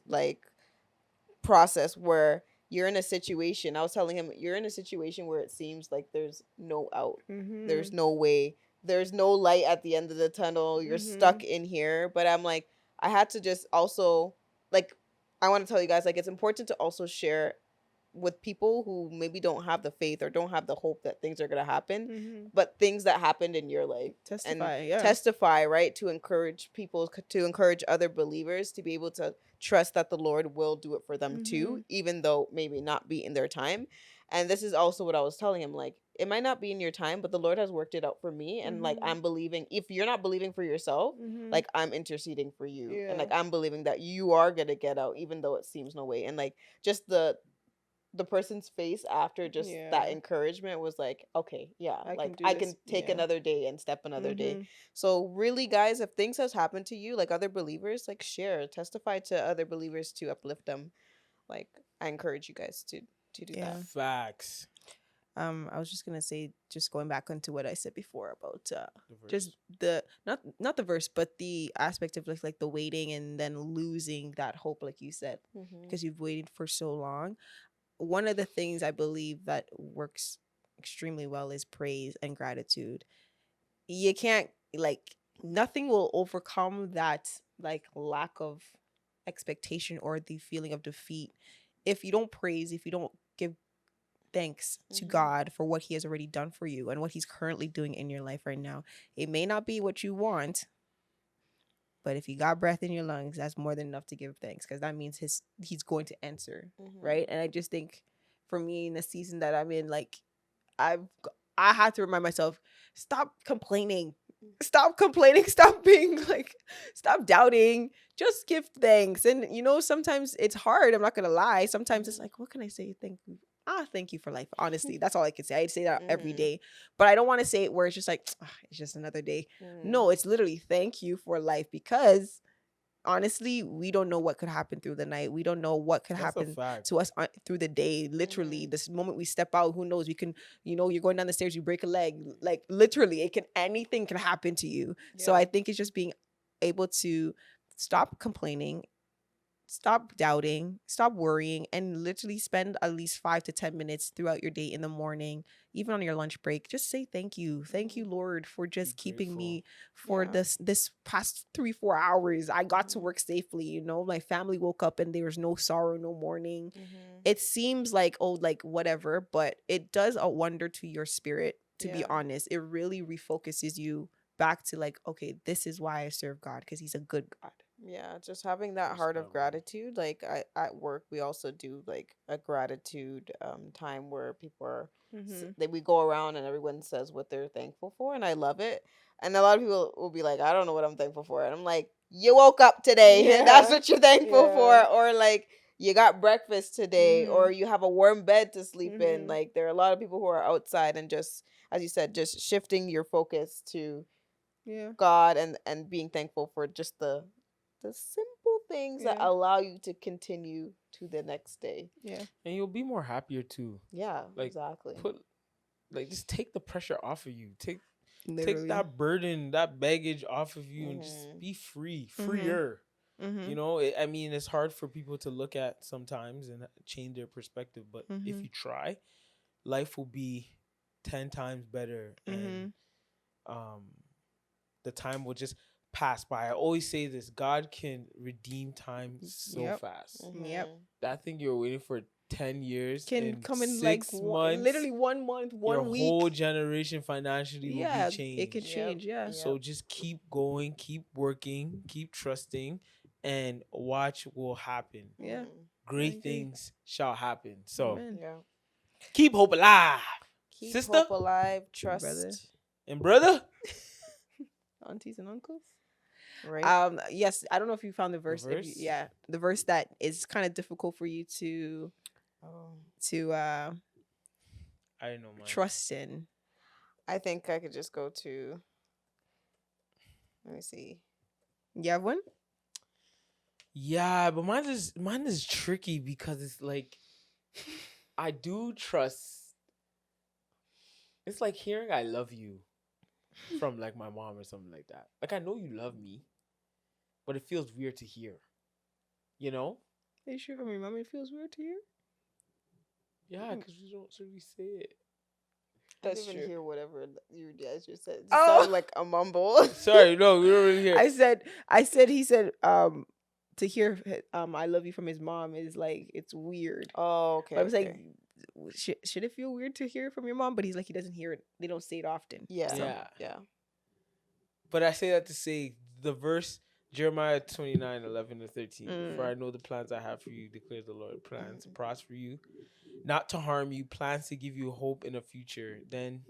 S2: like process where you're in a situation. I was telling him, you're in a situation where it seems like there's no out, there's no way, there's no light at the end of the tunnel. You're stuck in here. But I'm like, I had to just also like, I want to tell you guys, like, it's important to also share with people who maybe don't have the faith or don't have the hope that things are going to happen, but things that happened in your life. Testify, right? To encourage people, to encourage other believers to be able to trust that the Lord will do it for them too, even though maybe not be in their time. And this is also what I was telling him, like, it might not be in your time, but the Lord has worked it out for me. And like, I'm believing, if you're not believing for yourself, like, I'm interceding for you. Yeah. And like, I'm believing that you are going to get out, even though it seems no way. And like, just the person's face after just that encouragement was like, okay, yeah, I can take another day and step another day. So really, guys, if things has happened to you, like other believers, like testify to other believers to uplift them. Like, I encourage you guys to do that.
S3: Facts.
S1: I was just gonna say, just going back onto what I said before about just the not the verse, but the aspect of like the waiting and then losing that hope, like you said, because you've waited for so long. One of the things I believe that works extremely well is praise and gratitude. You can't, like, nothing will overcome that like lack of expectation or the feeling of defeat if you don't praise, if you don't give thanks to God for what he has already done for you and what he's currently doing in your life right now. It may not be what you want, but if you got breath in your lungs, that's more than enough to give thanks, because that means he's going to answer, right? And I just think for me in the season that I'm in, like, I had to remind myself, stop complaining. Stop complaining. Stop being like, stop doubting. Just give thanks. And sometimes it's hard. I'm not gonna lie. Sometimes it's like, what can I say? Thank you. Thank you for life. Honestly, that's all I can say. I'd say that every day, but I don't want to say it where it's just like, it's just another day. No, it's literally thank you for life, because honestly, we don't know what could happen through the night. We don't know what could happen to us through the day. Literally, this moment we step out, who knows? We can, you're going down the stairs, you break a leg. Like, literally, anything can happen to you. Yeah. So I think it's just being able to stop complaining, stop doubting, stop worrying, and literally spend at least 5 to 10 minutes throughout your day in the morning, even on your lunch break. Just say thank you. Thank you, Lord, for just keeping me for this past 3-4 hours. I got to work safely. You know, my family woke up and there was no sorrow, no mourning. It seems like, oh, like whatever, but it does a wonder to your spirit, to be honest. It really refocuses you back to like, okay, this is why I serve God, because he's a good God.
S2: Yeah, just having that heart of gratitude. Like at work, we also do like a gratitude time where people are that we go around and everyone says what they're thankful for, and I love it. And a lot of people will be like, I don't know what I'm thankful for, and I'm like, you woke up today, and that's what you're thankful for, or like you got breakfast today, or you have a warm bed to sleep in. Like there are a lot of people who are outside and just, as you said, just shifting your focus to God and being thankful for just the simple things that allow you to continue to the next day.
S3: Yeah. And you'll be more happier too.
S2: Yeah,
S3: like,
S2: exactly.
S3: Just take the pressure off of you. Take that burden, that baggage off of you, and just be freer. You know, I mean, it's hard for people to look at sometimes and change their perspective. But if you try, life will be 10 times better. And the time will just pass by. I always say this: God can redeem time so fast. That thing you're waiting for 10 years
S1: can come in
S3: 6
S1: like
S3: months,
S1: literally 1 month, 1 week.
S3: Your whole generation financially will be changed.
S1: It can change.
S3: So just keep going, keep working, keep trusting, and watch what will happen. Great things shall happen. So keep hope alive.
S2: Keep
S3: sister,
S2: hope alive, trust,
S3: and brother.
S1: Aunties and uncles.
S2: Right.
S1: Yes, I don't know if you found the verse. The verse that is kind of difficult for you to
S3: I don't know,
S1: trust in.
S2: I think I could just go to, let me see.
S1: You have one?
S3: Yeah, but mine is tricky because it's like I do trust. It's like hearing "I love you" from like my mom or something like that. Like I know you love me, but it feels weird to hear. You know?
S1: Are you sure from your mom it feels weird to hear?
S3: Yeah, because we don't really say it.
S2: I didn't even hear whatever you guys just said. It sounded like a mumble.
S3: Sorry, no, we don't really hear.
S1: He said to hear "I love you" from his mom is like, it's weird.
S2: Oh, okay.
S1: But I was like, should it feel weird to hear it from your mom? But he's like, he doesn't hear it. They don't say it often.
S2: Yeah.
S3: But I say that to say the verse Jeremiah 29:11-13. For I know the plans I have for you, declares the Lord. Plans to prosper you, not to harm you. Plans to give you hope in a future. Then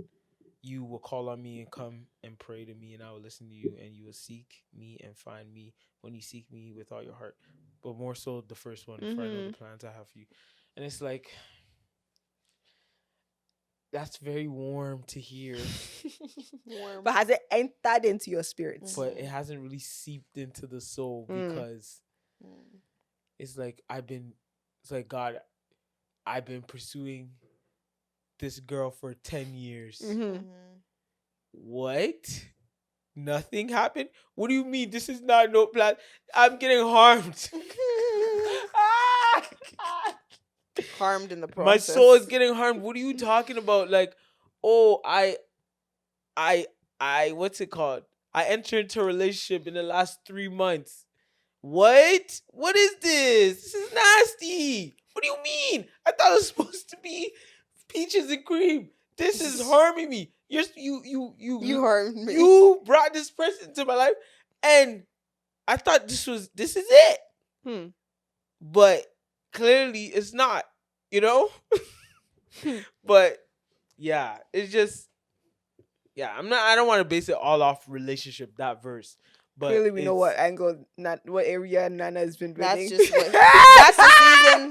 S3: you will call on me and come and pray to me, and I will listen to you, and you will seek me and find me when you seek me with all your heart. But more so the first one, for I know the plans I have for you. And it's like, that's very warm to hear.
S1: But has it entered into your spirit?
S3: But it hasn't really seeped into the soul because it's like God, I've been pursuing this girl for 10 years. What? Nothing happened? What do you mean? This is not no plan. I'm getting harmed.
S2: Harmed in the process.
S3: My soul is getting harmed. What are you talking about? Like, oh, I what's it called? I entered into a relationship in the last 3 months. What? What is this? This is nasty. What do you mean? I thought it was supposed to be peaches and cream. This is harming me. You
S2: harmed me.
S3: You brought this person into my life, and I thought this is it. But clearly it's not, you know? But yeah, it's just, I don't want to base it all off relationship, that verse. But
S1: clearly we know what angle, what area Nana has been building.
S2: That's just what,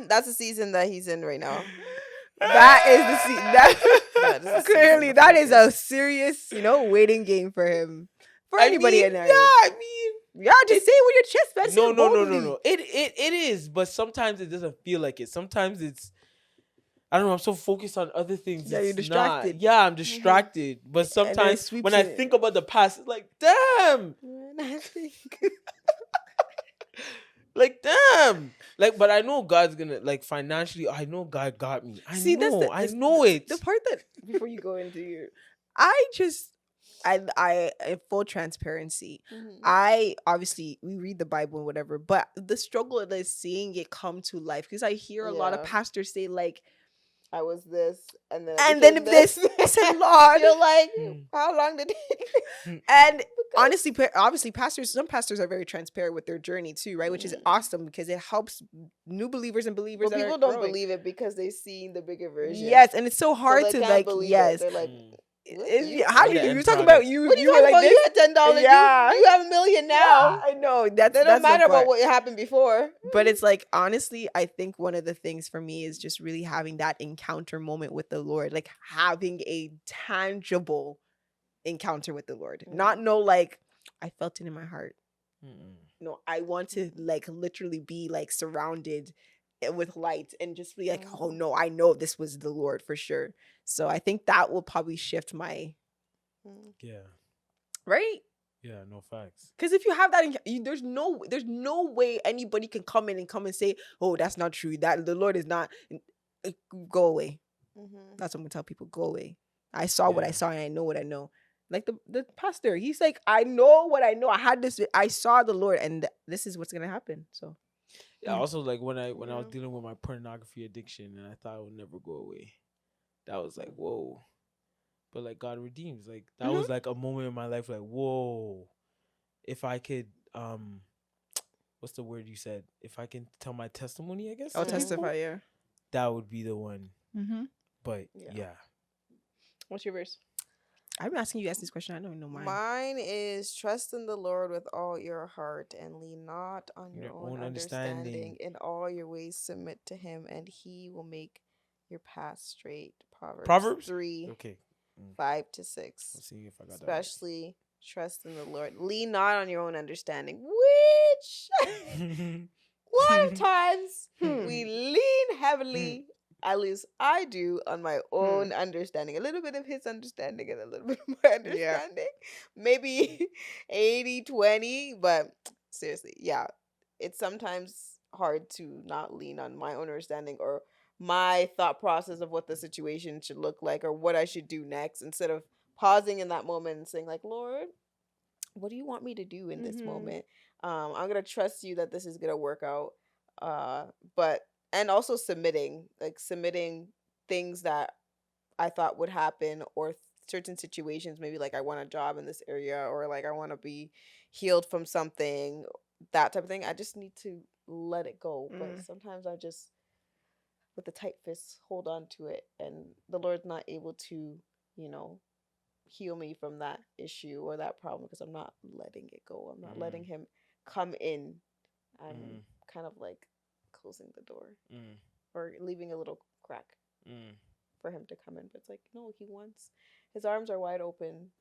S2: that's the season that he's in right now.
S1: That is the season. Clearly that is a serious, waiting game for him. For anybody in there.
S3: Yeah, I mean,
S1: just say it with your chest, man.
S3: No. It is, but sometimes it doesn't feel like it. Sometimes it's, I don't know, I'm so focused on other things.
S1: Yeah, you're distracted.
S3: Not. Yeah, I'm distracted. But sometimes when I think about the past, it's like, damn. Like, damn. Like, but I know God's gonna, like, financially. I know God got me.
S1: See, that's
S3: I know it.
S1: the part that before you go into your, I just, I in full transparency, I obviously we read the Bible and whatever, but the struggle is seeing it come to life because I hear a lot of
S2: Yeah.
S1: pastors say like,
S2: I was this, and then I
S1: and then
S2: became
S1: if this, I said, Lord,
S2: You're like,
S3: Mm.
S2: how long did it?
S1: and honestly, obviously, some pastors are very transparent with their journey too, right? Which is awesome because it helps new believers and believers.
S2: But
S1: that
S2: people
S1: are
S2: don't
S1: growing.
S2: believe it because they've seen the bigger version.
S1: Yes, and it's so
S2: So
S1: hard
S2: they
S1: to
S2: can't
S1: like.
S2: believe
S1: Yes,
S2: it. They're like,
S1: how
S3: And
S1: do
S3: the
S1: you?
S3: end
S1: You're talking
S3: product.
S1: about you.
S2: what are you
S1: You were
S2: talking
S1: like
S2: about?
S1: this.
S2: You had $10.
S1: Yeah.
S2: You have $1 million now.
S1: I know
S2: It
S1: that's
S2: don't matter
S1: the
S2: about
S1: part.
S2: what happened before.
S1: But it's like honestly, I think one of the things for me is just really having that encounter moment with the Lord, like having a tangible encounter with the Lord. Not no like I felt it in my heart. No, I want to like literally be like surrounded with light and just be like, oh no, I know this was the Lord for sure. So I think that will probably shift my
S3: Yeah.
S1: right.
S3: Yeah. No facts.
S1: Because if you have that, there's no way anybody can come and say, oh, that's not true. That the Lord is not. Go away. That's what I'm gonna tell people. Go away. I saw what I saw and I know what I know. Like the pastor, he's like, I know what I know. I had this. I saw the Lord, and this is what's gonna happen. So
S3: Yeah. Also, like when I was dealing with my pornography addiction, and I thought it would never go away. That was like, whoa. But like God redeems. Like that was like a moment in my life. Like, whoa. If I could, what's the word you said? If I can tell my testimony, I guess.
S1: I'll
S3: to people,
S1: testify. Yeah.
S3: that would be the one.
S1: Mm-hmm.
S3: But yeah.
S2: What's your verse?
S1: I've been asking you guys this question. I don't know mine.
S2: Mine is trust in the Lord with all your heart and lean not on your own understanding. In all your ways submit to him and he will make your path straight. Proverbs 3,
S3: Okay.
S2: 5 to 6.
S3: Let's see if I got
S2: Especially trust in the Lord. Lean not on your own understanding, which a lot of times we lean heavily, at least I do, on my own understanding. A little bit of his understanding and a little bit of my understanding. Maybe 80-20, but seriously, yeah. It's sometimes hard to not lean on my own understanding or my thought process of what the situation should look like or what I should do next instead of pausing in that moment and saying like, Lord, what do you want me to do in this moment? I'm gonna trust you that this is gonna work out. But and also submitting things that I thought would happen or certain situations, maybe like I want a job in this area or like I want to be healed from something, that type of thing. I just need to let it go. But sometimes I just with a tight fist hold on to it and the Lord's not able to, heal me from that issue or that problem because I'm not letting it go. I'm not letting him come in. I'm kind of like closing the door or leaving a little crack for him to come in. But it's like, no, he wants, his arms are wide open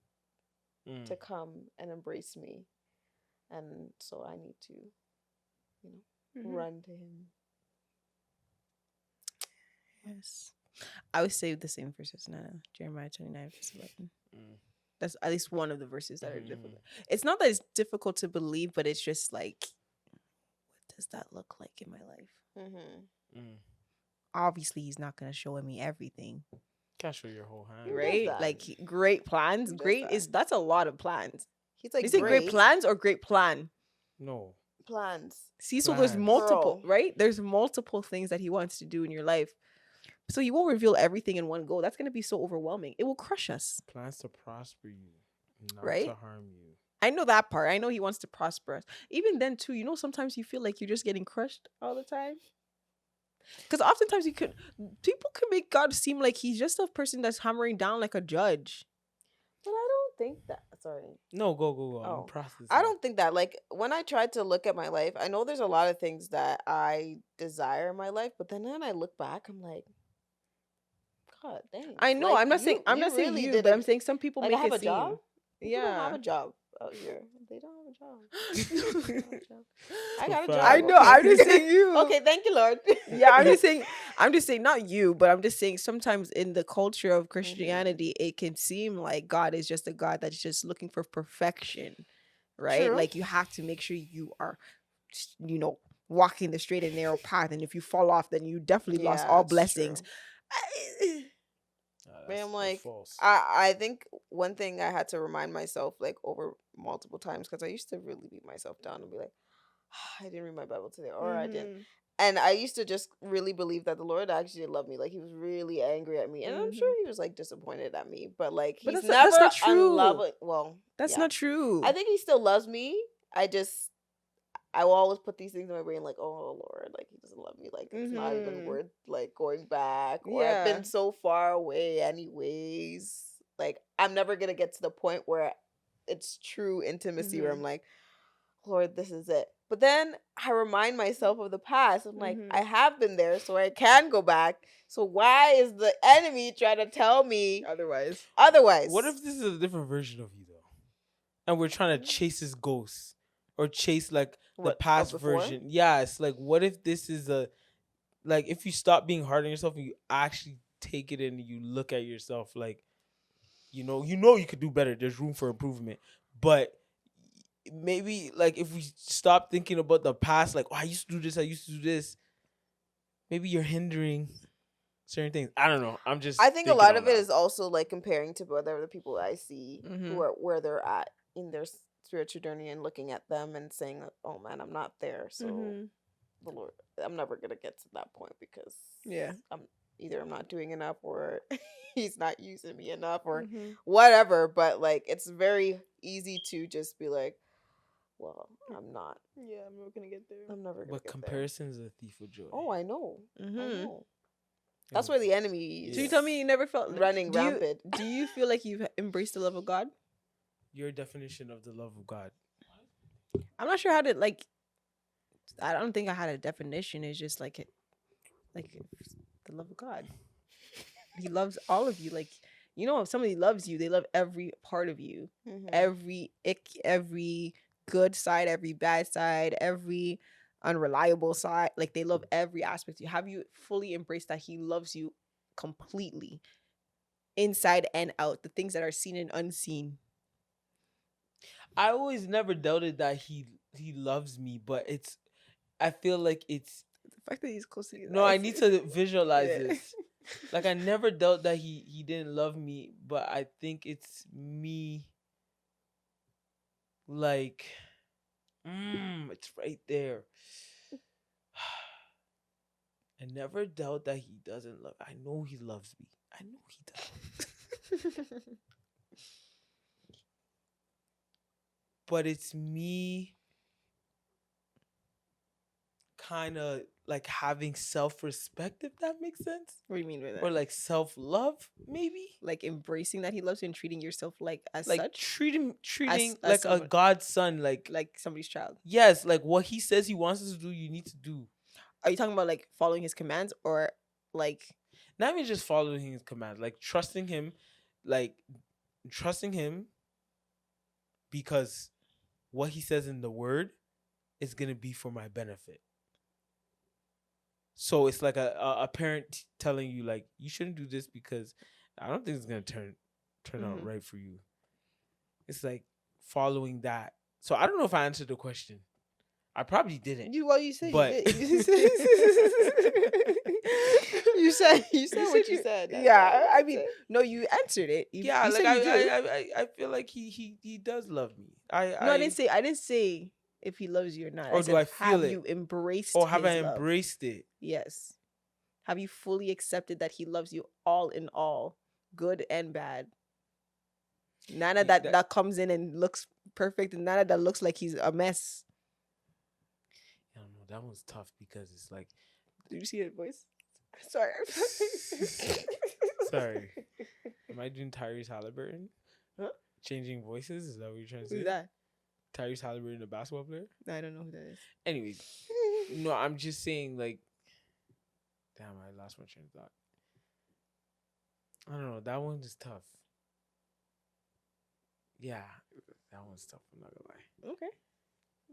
S2: to come and embrace me. And so I need to, run to him.
S1: Yes. I would say the same verses, Nana. Jeremiah 29, verse 11. That's at least one of the verses that are difficult. It's not that it's difficult to believe, but it's just like, what does that look like in my life? Obviously, he's not going to show me everything.
S3: Can't show your whole hand.
S1: Right? Like, great plans. That's a lot of plans.
S2: He's like,
S1: is it great plans or great plan?
S3: No.
S2: Plans.
S1: See, so there's multiple, right? There's multiple things that he wants to do in your life. So he won't reveal everything in one go. That's going to be so overwhelming. It will crush us.
S3: Plans to prosper you, not
S1: to
S3: harm you.
S1: I know that part. I know he wants to prosper us. Even then, too, sometimes you feel like you're just getting crushed all the time. Because oftentimes people can make God seem like he's just a person that's hammering down like a judge.
S2: But I don't think that. Sorry.
S3: No, go.
S2: Oh.
S3: Process.
S2: I don't think that. Like, when I tried to look at my life, I know there's a lot of things that I desire in my life, but then when I look back, I'm like, God dang.
S1: I know.
S2: Like,
S1: I'm not saying
S2: really
S1: you, but I'm saying some people
S2: like,
S1: make
S2: I have
S1: it
S2: a
S1: seem.
S2: job.
S1: Yeah.
S2: People don't have a job out here. They don't have a job. I got a job.
S1: I know. I'm just saying you.
S2: Okay, thank you, Lord.
S1: Yeah, I'm just saying not you, but I'm just saying sometimes in the culture of Christianity, it can seem like God is just a God that's just looking for perfection, right?
S2: True.
S1: Like you have to make sure you are, walking the straight and narrow path, and if you fall off, then you definitely lost
S2: Yeah,
S1: all
S2: it's
S1: blessings.
S2: true.
S1: I-
S2: Man, I'm like,
S3: false.
S2: I think one thing I had to remind myself like over multiple times, because I used to really beat myself down and be like, I didn't read my Bible today, or I didn't.
S1: Mhm.
S2: And I used to just really believe that the Lord actually loved me. Like, he was really angry at me, and I'm sure he was like disappointed at me. But like,
S1: But
S2: he's
S1: that's
S2: never
S1: not true.
S2: unloving. Well,
S1: That's
S2: yeah.
S1: not true.
S2: I think he still loves me. I will always put these things in my brain, like, oh Lord, like he doesn't love me, like it's not even
S1: Mhm.
S2: worth like going back, or I've
S1: Yeah.
S2: been so far away anyways. Like I'm never gonna get to the point where it's true intimacy where I'm like, Lord, this is it. But then I remind myself of the past. I'm like, I have been there, so I can go back. So why is the enemy trying to tell me
S1: Otherwise.
S2: otherwise?
S3: What if this is a different version of you though, and we're trying to chase his ghost or chase like the
S2: What, of
S3: past
S2: before?
S3: version? Yeah, it's like what if this is a like if you stop being hard on yourself and you actually take it in and you look at yourself like you know you could do better. There's room for improvement, but maybe like if we stop thinking about the past, like oh I used to do this, I used to do this. Maybe you're hindering certain things. I don't know. I'm just.
S2: I think a
S3: thinking
S2: lot
S3: out
S2: of it
S3: loud.
S2: is also like comparing to other people I see who are where they're at in their spiritual journey and looking at them and saying, "Oh man, I'm not there." So the Lord, I'm never gonna get to that point because I'm not doing enough or He's not using me enough or whatever. But like, it's very easy to just be like, "Well, I'm not.
S1: Yeah, I'm never gonna get there.
S2: I'm never gonna
S3: But
S2: get
S3: comparison is a thief of joy.
S2: there." Oh, I know. I know.
S3: And
S2: That's where the enemy
S1: So you
S2: is
S1: tell me you never felt
S2: running
S1: do you-
S2: rampant.
S1: Do you feel like you've embraced the love of God?
S3: your definition of the love of God.
S1: I'm not sure how to like. I don't think I had a definition. It's just like the love of God. He loves all of you. Like if somebody loves you, they love every part of you, every ick, every good side, every bad side, every unreliable side. Like they love every aspect of you. Have you fully embraced that He loves you completely, inside and out? The things that are seen and unseen.
S3: I always never doubted that he loves me, but I feel like it's
S1: The fact that He's close to you.
S3: no. I need to visualize
S1: Yeah.
S3: this. Like I never doubt that he didn't love me, but I think it's me. Like, it's right there. I never doubt that he doesn't love. I know he loves me. I know he does. But it's me kind of like having self-respect, if that makes sense.
S1: What do you mean by that?
S3: Or like self-love, maybe.
S1: Like embracing that He loves you and treating yourself like as
S3: Like
S1: such,
S3: treating
S1: as
S3: like a
S1: someone,
S3: God's son. Like
S1: like somebody's child.
S3: yes, like what he says he wants us to do, you need to do.
S1: Are you talking about like following His commands or like?
S3: Not even just following his commands, like trusting him, because what he says in the word is gonna be for my benefit. So it's like a parent telling you like you shouldn't do this because I don't think it's gonna turn out right for you. It's like following that. So I don't know if I answered the question. I probably didn't.
S1: You said
S3: But-
S1: you did. you said what you said. Yeah, I mean, no, you answered it. You
S3: Yeah, like
S1: said you do.
S3: I feel like he does love me.
S1: No, I didn't say if He loves you or not.
S3: Or do I feel
S1: have
S3: it?
S1: you embraced?
S3: Or have I
S1: His love?
S3: embraced it?
S1: Yes. Have you fully accepted that He loves you all in all, good and bad? None of that comes in and looks perfect, and none of that looks like He's a mess.
S3: I don't know. That one's tough because it's like.
S1: Did you see his voice? Sorry.
S3: Sorry. Am I doing Tyrese Halliburton?
S1: Huh?
S3: Changing voices? Is that what you're trying to say?
S1: Who's that?
S3: Tyrese Halliburton, a basketball player?
S1: I don't know who that is.
S3: Anyways. No, I'm just saying, like. Damn, I lost my train of thought. I don't know. That one is tough. Yeah. That one's tough. I'm not gonna lie.
S1: Okay.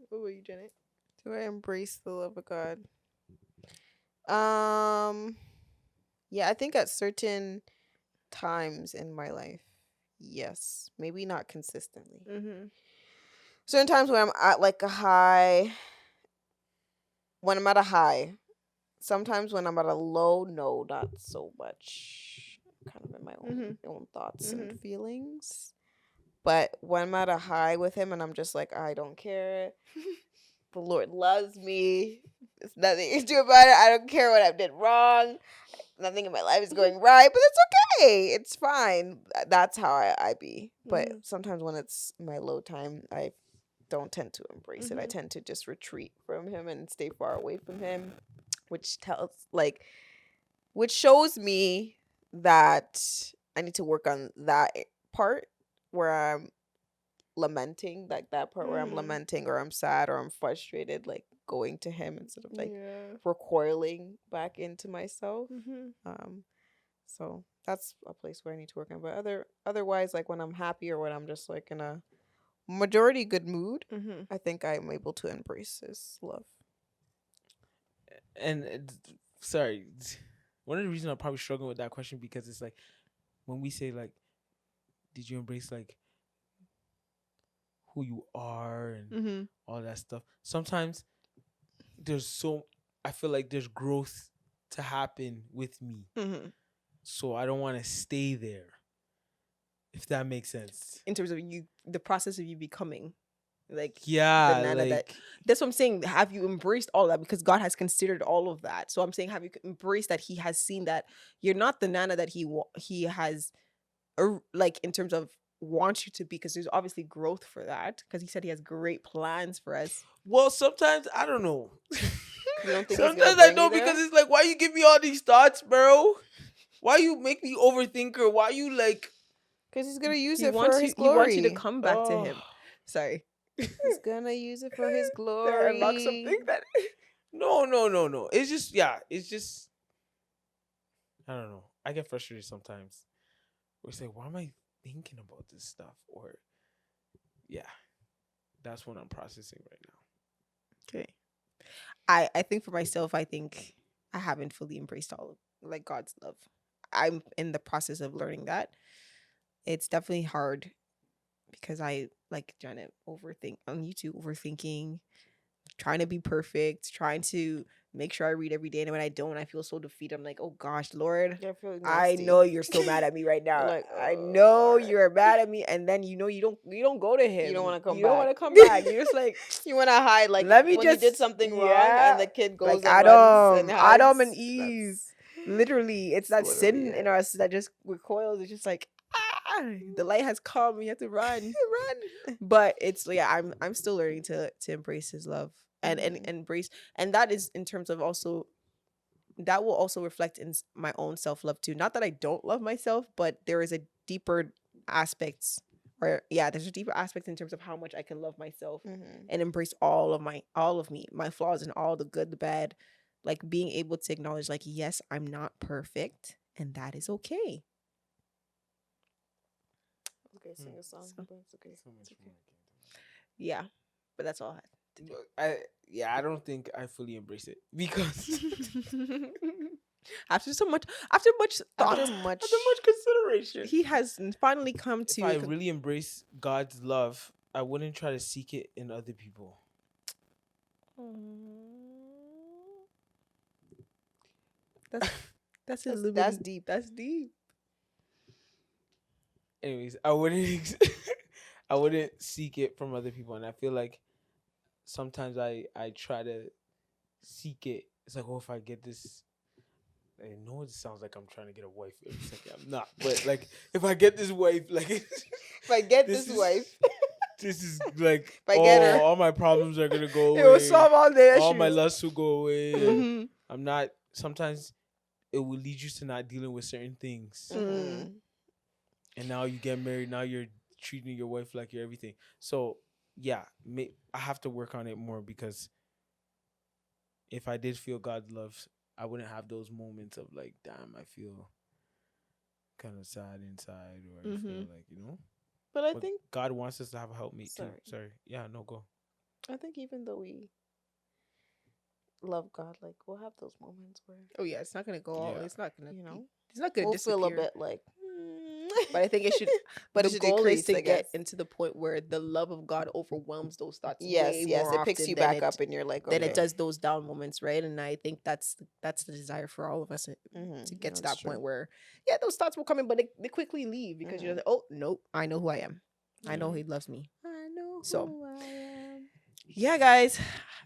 S1: What were you, Janet?
S2: Do I embrace the love of God? Yeah, I think at certain times in my life, yes. Maybe not consistently. Certain times when I'm at like a high when I'm at a high. Sometimes when I'm at a low, no, not so much. Kind of in my own thoughts and feelings. But when I'm at a high with him and I'm just like, I don't care. The Lord loves me. There's nothing you can do about it. I don't care what I did wrong. Nothing in my life is going right, but it's okay. It's fine. That's how I be. But sometimes when it's my low time, I don't tend to embrace it. I tend to just retreat from him and stay far away from him, which shows me that I need to work on that part where I'm lamenting, like that part where I'm lamenting or I'm sad or I'm frustrated, like going to him instead of like recoiling back into myself. So that's a place where I need to work on. But otherwise, like when I'm happy or when I'm just like in a majority good mood, I think I'm able to embrace his love.
S3: And sorry, one of the reasons I'm probably struggling with that question because it's like when we say like, did you embrace like who you are and all that stuff? Sometimes I feel like there's growth to happen with me, so I don't want to stay there. If that makes sense.
S1: In terms of you, the process of you becoming. Like
S3: the Nana like,
S1: that's what I'm saying. Have you embraced all that? Because God has considered all of that. So I'm saying, have you embraced that He has seen that you're not the Nana that He has, like in terms of wants you to be? Because there's obviously growth for that. Because He said He has great plans for us.
S3: Well, sometimes I don't know.
S2: You don't think
S3: sometimes I know because it's like, why you give me all these thoughts, bro? Why you make me overthinker? Why you like?
S2: Because He's gonna use it for His glory.
S1: He wants you to come back to Him. Sorry.
S2: He's gonna use it for His glory.
S1: Unlock something that.
S3: No. It's just. I don't know. I get frustrated sometimes. Or say, why am I thinking about this stuff? Or, yeah, that's what I'm processing right now.
S1: Okay. I think for myself, I think I haven't fully embraced all of like God's love. I'm in the process of learning that. It's definitely hard because I like Janet overthink on YouTube, overthinking, trying to be perfect, trying to make sure I read every day, and when I don't, I feel so defeated. I'm like, oh gosh, Lord, I know you're so mad at me right now. Like, I know Lord. You're mad at me, and then you don't go to Him.
S2: You don't want to come back.
S1: You don't want to come back. You're just like
S2: you want to hide. Like
S1: let me
S2: when
S1: just
S2: you did something wrong, and the kid goes
S1: like
S2: and runs and hides.
S1: Adam and Eve. Literally, it's that sin in us that just recoils. It's just like the light has come. You have to run, run. But it's I'm still learning to embrace His love and embrace, and that is in terms of also that will also reflect in my own self-love too. Not that I don't love myself, but there is a deeper aspects, or there's a deeper aspect in terms of how much I can love myself and embrace all of me, my flaws and all the good, the bad. Like being able to acknowledge, like, yes, I'm not perfect, and that is okay.
S2: Okay, sing a song. So, it's okay.
S3: So much more.
S1: Yeah, but that's all I had.
S3: I don't think I fully embrace it because
S1: after much thought, after much
S3: consideration,
S1: He has finally come to.
S3: If I really embrace God's love, I wouldn't try to seek it in other people.
S1: That's deep. That's deep.
S3: Anyways, I wouldn't seek it from other people, and I feel like sometimes I try to seek it. It's like, oh, if I get this, I know it sounds like I'm trying to get a wife every second. I'm not, but like if I get this wife, like
S2: if I get this wife.
S3: This is like, all my problems are gonna go away.
S1: It will solve all the issues.
S3: All my lusts will go away. I'm not. Sometimes it will lead you to not dealing with certain things. And now you get married. Now you're treating your wife like you're everything. So I have to work on it more because if I did feel God's love, I wouldn't have those moments of like, damn, I feel kind of sad inside, or I feel like,
S2: But I think
S3: God wants us to have a helpmate too. Sorry. Yeah, no, go.
S2: I think even though we love God, like we'll have those moments where
S1: it's not gonna go all. It's not gonna
S2: it's
S1: not gonna
S2: we'll
S1: disappear.
S2: feel a bit like
S1: But I think it should. But
S2: We
S1: the
S2: should
S1: goal is
S2: decrease,
S1: to
S2: I
S1: get
S2: guess.
S1: into the point where the love of God overwhelms those thoughts
S2: Yes,
S1: way
S2: yes.
S1: more
S2: It picks
S1: often
S2: you
S1: than
S2: back
S1: it
S2: up, and you're like,
S1: than
S2: okay.
S1: it does those down moments, right? And I think that's the desire for all of us to get to that point where, yeah, those thoughts will come in, but they quickly leave because you're like, oh nope, I know who I am. I know He loves me.
S2: I know
S1: So,
S2: who I am.
S1: yeah, guys,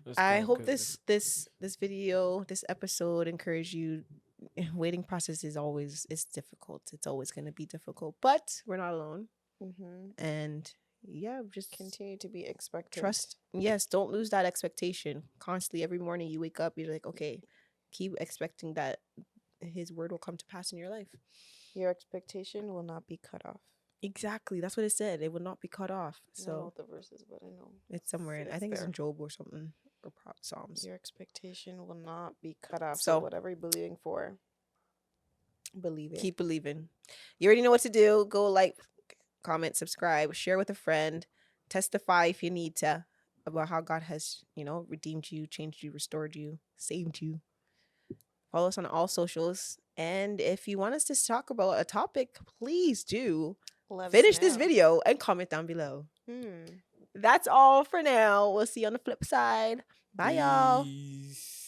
S3: Let's
S1: I
S3: go,
S1: hope
S3: 'cause
S1: this video, this episode encouraged you. Waiting process is always, it's difficult. It's always going to be difficult, but we're not alone. And yeah, just
S2: Continue to be expectant.
S1: trust. Yes, don't lose that expectation. Constantly, every morning you wake up, you're like, okay, keep expecting that His word will come to pass in your life.
S2: Your expectation will not be cut off.
S1: Exactly, that's what it said. It will not be cut off.
S2: I don't know
S1: So
S2: what the verse is, but I know
S1: it's somewhere in, I think it's in Job or something, or Psalms.
S2: your expectation will not be cut off.
S1: So
S2: So whatever you're believing for, believe it.
S1: keep believing. You already know what to do. Go like, comment, subscribe, share with a friend, testify if you need to about how God has, redeemed you, changed you, restored you, saved you. Follow us on all socials. And if you want us to talk about a topic, please do finish this video and comment down below. That's all for now. We'll see you on the flip side. Bye, y'all.
S3: Peace.